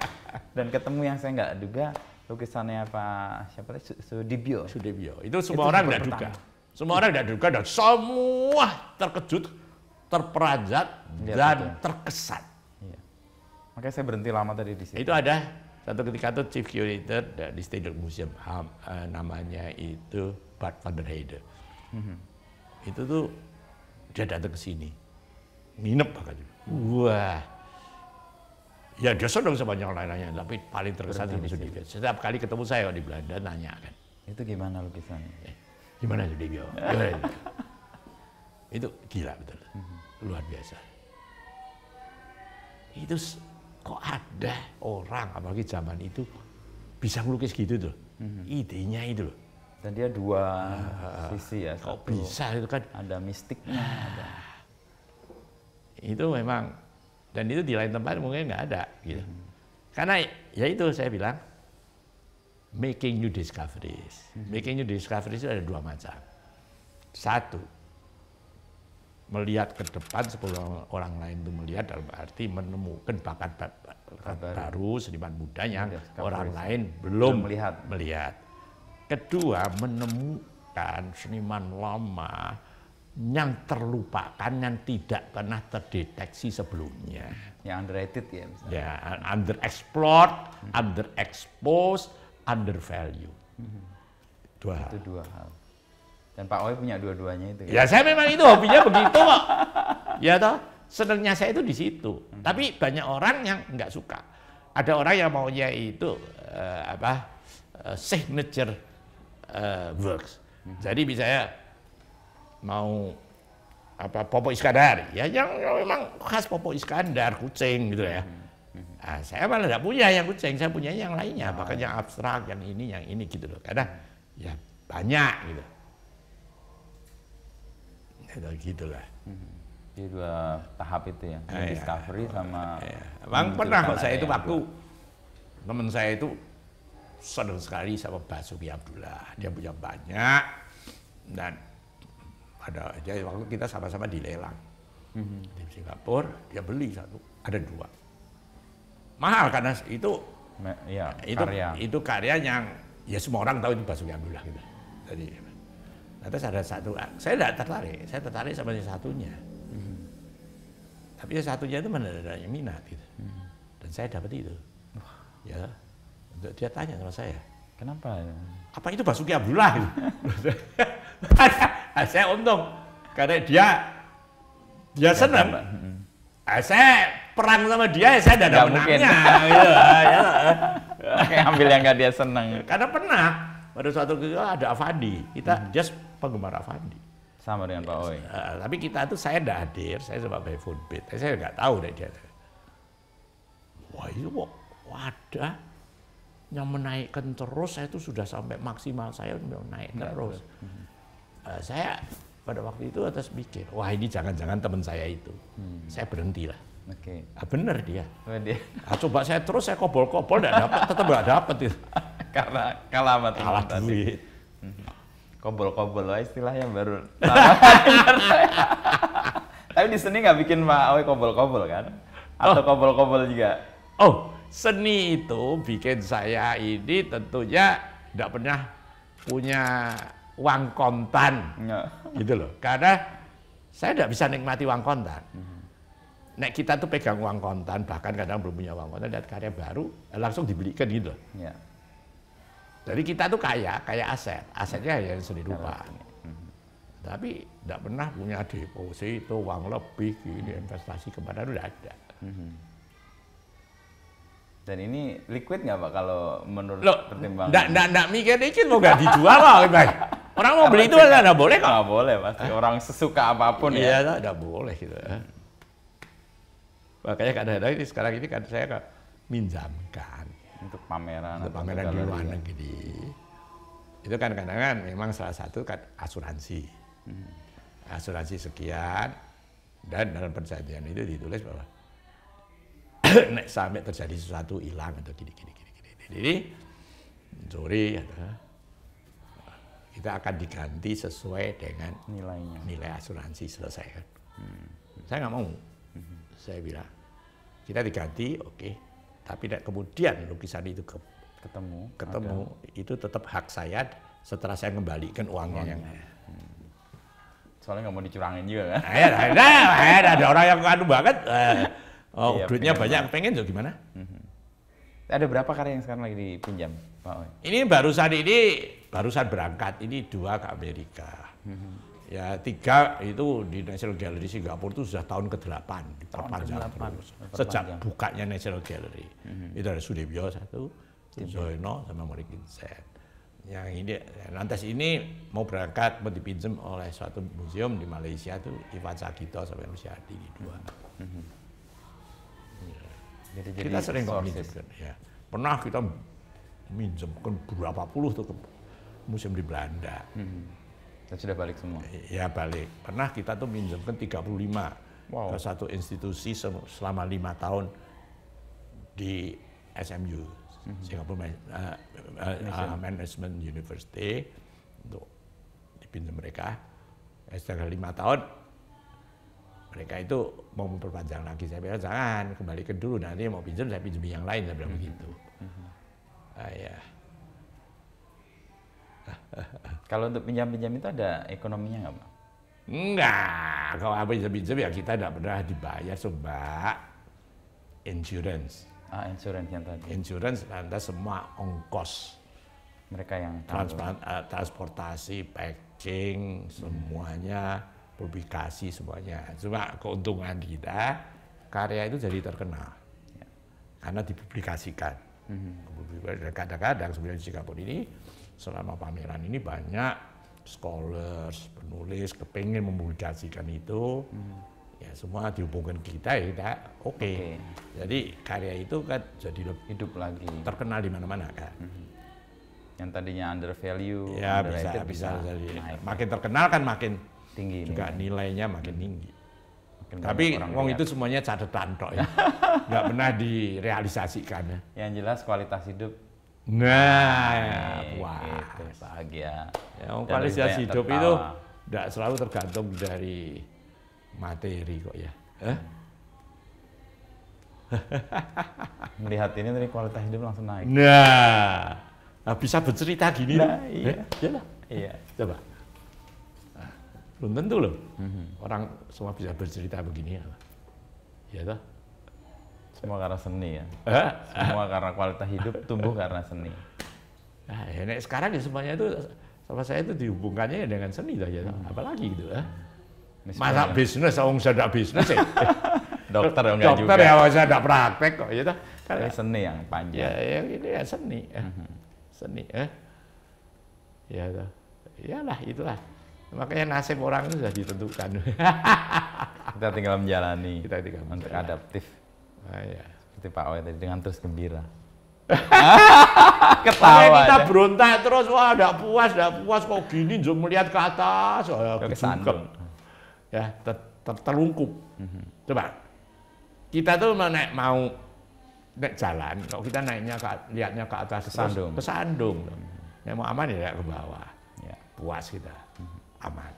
[SPEAKER 2] Dan ketemu yang saya nggak duga, lukisannya Pak siapa tadi? Sudibyo.
[SPEAKER 1] Itu semua orang nggak duga. Semua orang nggak duga dan semua terkejut, terperanjat, dan terkesan.
[SPEAKER 2] Iya. Makanya saya berhenti lama tadi di situ.
[SPEAKER 1] Itu ada satu ketika itu Chief Curator di Stedelijk Museum, namanya itu Bart van der Heijden. Itu tuh dia datang ke sini. Nginep bahkan. Wah. Ya dia senang sama yang lain-lainnya, tapi paling terkesan sama Sudibyo. Setiap kali ketemu saya di Belanda nanya kan.
[SPEAKER 2] Itu gimana lukisannya?
[SPEAKER 1] Gimana Sudibyo? Itu gila betul. Luar biasa. Itu kok ada orang apalagi zaman itu bisa ngelukis gitu tuh. Idenya itu loh.
[SPEAKER 2] Dan dia dua sisi ya.
[SPEAKER 1] Kok bisa itu kan?
[SPEAKER 2] Ada mistiknya. Ada.
[SPEAKER 1] Itu memang, dan itu di lain tempat mungkin nggak ada gitu. Karena ya itu saya bilang making new discoveries. Making new discoveries itu ada dua macam. Satu, melihat ke depan sebelum orang lain itu melihat, dalam arti menemukan bakat baru seniman muda yang orang lain belum melihat. Kedua, menemukan seniman lama yang terlupakan, yang tidak pernah terdeteksi sebelumnya.
[SPEAKER 2] Yang underrated ya misalnya.
[SPEAKER 1] Ya, underexplored, underexposed, undervalued. Dua hal.
[SPEAKER 2] Itu dua hal. Dan Pak Oi punya dua-duanya itu.
[SPEAKER 1] Ya, saya memang itu hobinya begitu kok. Ya toh, senangnya saya itu di situ. Tapi banyak orang yang nggak suka. Ada orang yang maunya itu signature works. Jadi misalnya mau Popo Iskandar, ya yang memang khas Popo Iskandar, kucing gitu ya. Nah, saya malah tidak punya yang kucing, saya punya yang lainnya, bahkan yang abstrak, yang ini gitu loh. Karena ya banyak gitu. Gitulah.
[SPEAKER 2] Di 2 tahap itu ya, discovery sama.
[SPEAKER 1] Bang pernah kok saya itu waktu teman saya itu senang sekali sama Basuki Abdullah. Dia punya banyak dan dia waktu kita sama-sama dilelang di Singapura. Dia beli 1, ada 2. Mahal karena itu karya yang ya semua orang tahu itu Basuki Abdullah gitu. Jadi terus ada 1, saya tidak tertarik. Saya tertarik sama yang satunya. Tapi yang satunya itu menandatangi minat gitu. Dan saya dapat itu. Ya, dia tanya sama saya,
[SPEAKER 2] kenapa?
[SPEAKER 1] Apa itu Basuki Abdullah? Gitu. Saya untung karena dia senang. Saya perang sama dia, saya tidak ada menangnya. Gitu.
[SPEAKER 2] Kayak ambil yang nggak dia senang.
[SPEAKER 1] Karena pernah pada suatu ketika ada Avandi, kita just penggemar Avandi.
[SPEAKER 2] Sama dengan Pak Oi.
[SPEAKER 1] Tapi kita tuh saya tidak hadir, saya sebagai footbit, saya nggak tahu dari dia. Wah itu wadah yang menaikkan terus, saya itu sudah sampai maksimal saya udah naik terus. Saya pada waktu itu atas mikir, wah ini jangan-jangan teman saya itu. Saya berhenti lah.
[SPEAKER 2] Oke.
[SPEAKER 1] Bener dia. Coba saya terus, saya kobol-kobol, tetap nggak dapat itu.
[SPEAKER 2] Karena kalah
[SPEAKER 1] duit.
[SPEAKER 2] Kobol-kobol lah istilahnya baru. Tapi di seni nggak bikin Pak Oi kobol-kobol kan? Atau kobol-kobol juga?
[SPEAKER 1] Seni itu bikin saya ini tentunya tidak pernah punya uang kontan, gitu loh. Karena saya tidak bisa nikmati uang kontan. Nek kita tuh pegang uang kontan, bahkan kadang belum punya uang kontan, lihat karya baru, langsung dibelikan gitu. Jadi kita tuh kaya asetnya ya seni rupa. Tapi tidak pernah punya deposito, uang lebih, gini, investasi kemana itu tidak ada.
[SPEAKER 2] Dan ini liquid nggak Pak kalau menurut pertimbangan?
[SPEAKER 1] Nggak mikir dikit mau nggak dijual lah, Pak. Orang mau beli itu nggak boleh kok.
[SPEAKER 2] Nggak boleh pasti. Orang sesuka apapun ya.
[SPEAKER 1] Iya, nggak boleh gitu. Makanya kadang-kadang ini sekarang ini kan saya minjamkan
[SPEAKER 2] untuk pameran.
[SPEAKER 1] Untuk pameran di luar negeri. Itu kan kadang-kadang memang salah satu kan asuransi. Asuransi sekian dan dalam perjanjian itu ditulis bahwa nek sampai terjadi sesuatu hilang atau gini. Jadi sorry kita akan diganti sesuai dengan nilai asuransi selesai kan. Saya nggak mau. Saya bilang kita diganti oke. Tapi kemudian lukisan itu ketemu itu tetap hak saya setelah saya kembalikan uangnya yang
[SPEAKER 2] soalnya nggak mau dicurangin juga kan?
[SPEAKER 1] Ada orang yang anu banget. Duitnya banyak, pengen juga gimana?
[SPEAKER 2] Ada berapa karya yang sekarang lagi dipinjam, Pak Oi?
[SPEAKER 1] Ini barusan berangkat, ini 2 ke Amerika. Ya 3 itu di National Gallery Singapura itu sudah tahun ke-8 diperpanjang terus. Sejak bukanya National Gallery. Itu ada Sudebyo 1, Zoeno sama Morikin Sen. Yang ini lantas ini mau berangkat mau dipinjam oleh suatu museum di Malaysia tuh Ivan Sagito sama Rusyadi di 2. Jadi kita sering kok minjemkan, ya. Pernah kita minjemkan berapa puluh tuh ke museum di Belanda.
[SPEAKER 2] Dan sudah balik semua?
[SPEAKER 1] Ya balik. Pernah kita tuh minjemkan 35 ke satu institusi selama 5 tahun di SMU, Singapore Management University, untuk dipinjam mereka. Setelah 5 tahun mereka itu mau memperpanjang lagi, saya bilang jangan, kembalikan dulu, nanti mau pinjam saya pinjam yang lain, saya bilang begitu.
[SPEAKER 2] Kalau untuk pinjam-pinjam itu ada ekonominya nggak Pak?
[SPEAKER 1] Enggak, kalau pinjam-pinjam ya kita tidak pernah dibayar sebab insurance.
[SPEAKER 2] Insurance yang tadi.
[SPEAKER 1] Insurance lantas semua ongkos.
[SPEAKER 2] Mereka yang
[SPEAKER 1] transportasi, packing, semuanya, publikasi semuanya. Cuma keuntungan kita, karya itu jadi terkenal. Karena dipublikasikan. Kadang-kadang sebenarnya di Singapura ini, selama pameran ini banyak scholars, penulis, kepengen mempublikasikan itu. Ya semua dihubungkan kita ya kita oke. Jadi karya itu kan jadi
[SPEAKER 2] hidup lagi.
[SPEAKER 1] Terkenal di mana-mana kan.
[SPEAKER 2] Yang tadinya under value,
[SPEAKER 1] ya bisa jadi. Makin terkenal kan makin
[SPEAKER 2] tinggi
[SPEAKER 1] juga nilainya makin tinggi. Tapi wong itu semuanya catatan tok ya. Nggak pernah direalisasikan ya.
[SPEAKER 2] Yang jelas kualitas hidup.
[SPEAKER 1] Nah, puas,
[SPEAKER 2] gitu, bahagia.
[SPEAKER 1] Ya, kualitas hidup itu nggak selalu tergantung dari materi kok ya.
[SPEAKER 2] Melihat ini dari kualitas hidup langsung naik.
[SPEAKER 1] Nah, bisa bercerita gini.
[SPEAKER 2] Iya.
[SPEAKER 1] Iya. Coba. Belum tentu loh. Orang semua bisa bercerita begini. Ya toh?
[SPEAKER 2] Semua karena seni ya. Semua karena kualitas hidup tumbuh karena seni.
[SPEAKER 1] Nah, ya, sekarang ya semuanya itu sama saya itu dihubungkannya dengan seni lah ya. Apalagi gitu ya. Masa bisnis, orang saya bisnis ya.
[SPEAKER 2] Dokter enggak juga.
[SPEAKER 1] Dokter ya saya enggak praktek kok ya toh.
[SPEAKER 2] Karena seni yang panjang.
[SPEAKER 1] Ya ini ya seni. Seni ya toh. Iyalah itulah. Makanya nasib orang itu sudah ditentukan.
[SPEAKER 2] Kita tinggal menjalani.
[SPEAKER 1] Kita tinggal
[SPEAKER 2] untuk adaptif.
[SPEAKER 1] Ya.
[SPEAKER 2] Seperti Pak Oy tadi dengan terus gembira.
[SPEAKER 1] Ketawa. Kita berontak terus, wah enggak puas kok gini, jom melihat ke atas,
[SPEAKER 2] kesandung.
[SPEAKER 1] Ya, terlungkup. Coba. Kita tuh mau naik jalan, kalau kita naiknya lihatnya ke atas kesandung. Yang mau aman ya ke bawah. Ya. Puas kita. Aman.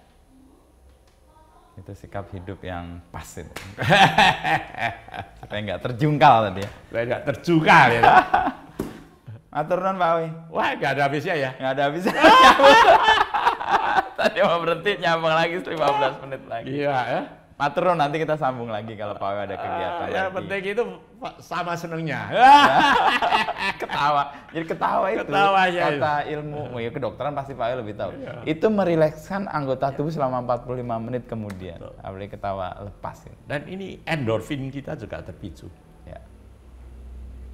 [SPEAKER 2] Itu sikap hidup yang pas itu. Supaya nggak terjungkal tadi ya.
[SPEAKER 1] Supaya nggak terjungkal ya.
[SPEAKER 2] Atur nuhun Pak Oy.
[SPEAKER 1] Wah, nggak ada habisnya ya?
[SPEAKER 2] Nggak ada habisnya. Tadi mau berhenti nyambung lagi 15 menit lagi.
[SPEAKER 1] Iya ya.
[SPEAKER 2] Matur nuhun, nanti kita sambung lagi kalau Pak Oy ada kegiatan
[SPEAKER 1] yang penting itu sama senengnya.
[SPEAKER 2] Ketawa. Jadi ketawa itu.
[SPEAKER 1] Ketawanya
[SPEAKER 2] kata ilmu, ya kedokteran pasti Pak Oy lebih tahu. Iya. Itu merilekskan anggota tubuh selama 45 menit kemudian. Apalagi ketawa lepas.
[SPEAKER 1] Dan ini endorfin kita juga terpicu.
[SPEAKER 2] Ya.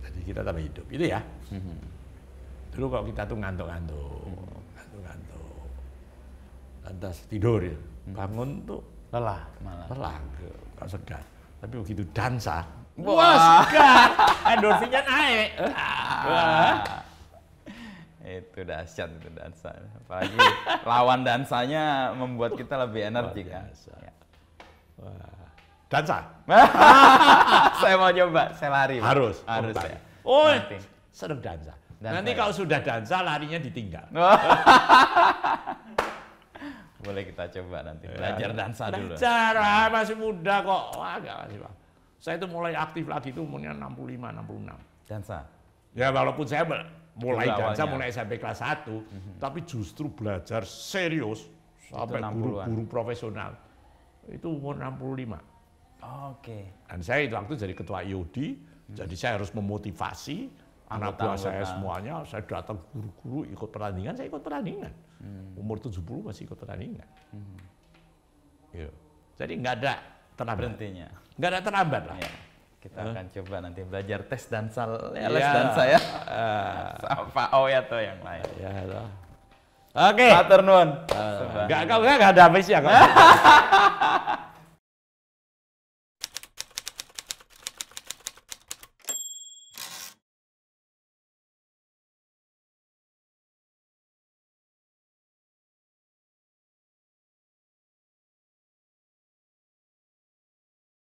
[SPEAKER 1] Jadi kita tambah hidup. Itu ya. Dulu kalau kita tuh ngantuk-ngantuk. Lantas tidur ya. Bangun tuh
[SPEAKER 2] lelah malah.
[SPEAKER 1] Lelah, gak segar. Tapi begitu dansa, wah segar, endorfinnya naik.
[SPEAKER 2] Itu dahsyat itu dansa. Apalagi lawan dansanya membuat kita lebih energik kan. Ya.
[SPEAKER 1] Dansa.
[SPEAKER 2] Saya mau coba, saya lari.
[SPEAKER 1] Harus
[SPEAKER 2] ya.
[SPEAKER 1] Oh, sedang dansa. Nanti kalau sudah dansa larinya ditinggal.
[SPEAKER 2] Boleh kita coba nanti belajar dansa dulu.
[SPEAKER 1] Belajar, masih muda kok. Wah, enggak masih Pak. Saya itu mulai aktif lagi itu umurnya 65, 66.
[SPEAKER 2] Dansa?
[SPEAKER 1] Ya walaupun saya mulai dansa mulai SMP kelas 1, tapi justru belajar serius sampai guru-guru profesional. Itu umur 65.
[SPEAKER 2] Oke.
[SPEAKER 1] Dan saya itu waktu jadi ketua IOD, jadi saya harus memotivasi anak buah saya semuanya. Saya datang guru-guru ikut pertandingan, saya ikut pertandingan. Umur 70 masih ikut pertandingan. Gitu. Jadi nggak ada terlambat.
[SPEAKER 2] Berhentinya.
[SPEAKER 1] Nggak ada terlambat lah.
[SPEAKER 2] Ya. Kita akan coba nanti belajar tes dansa, les dansa ya. Sama Pak Oy atau yang lain.
[SPEAKER 1] Ya, Oke.
[SPEAKER 2] Matur nuwun.
[SPEAKER 1] Nggak ada habisnya.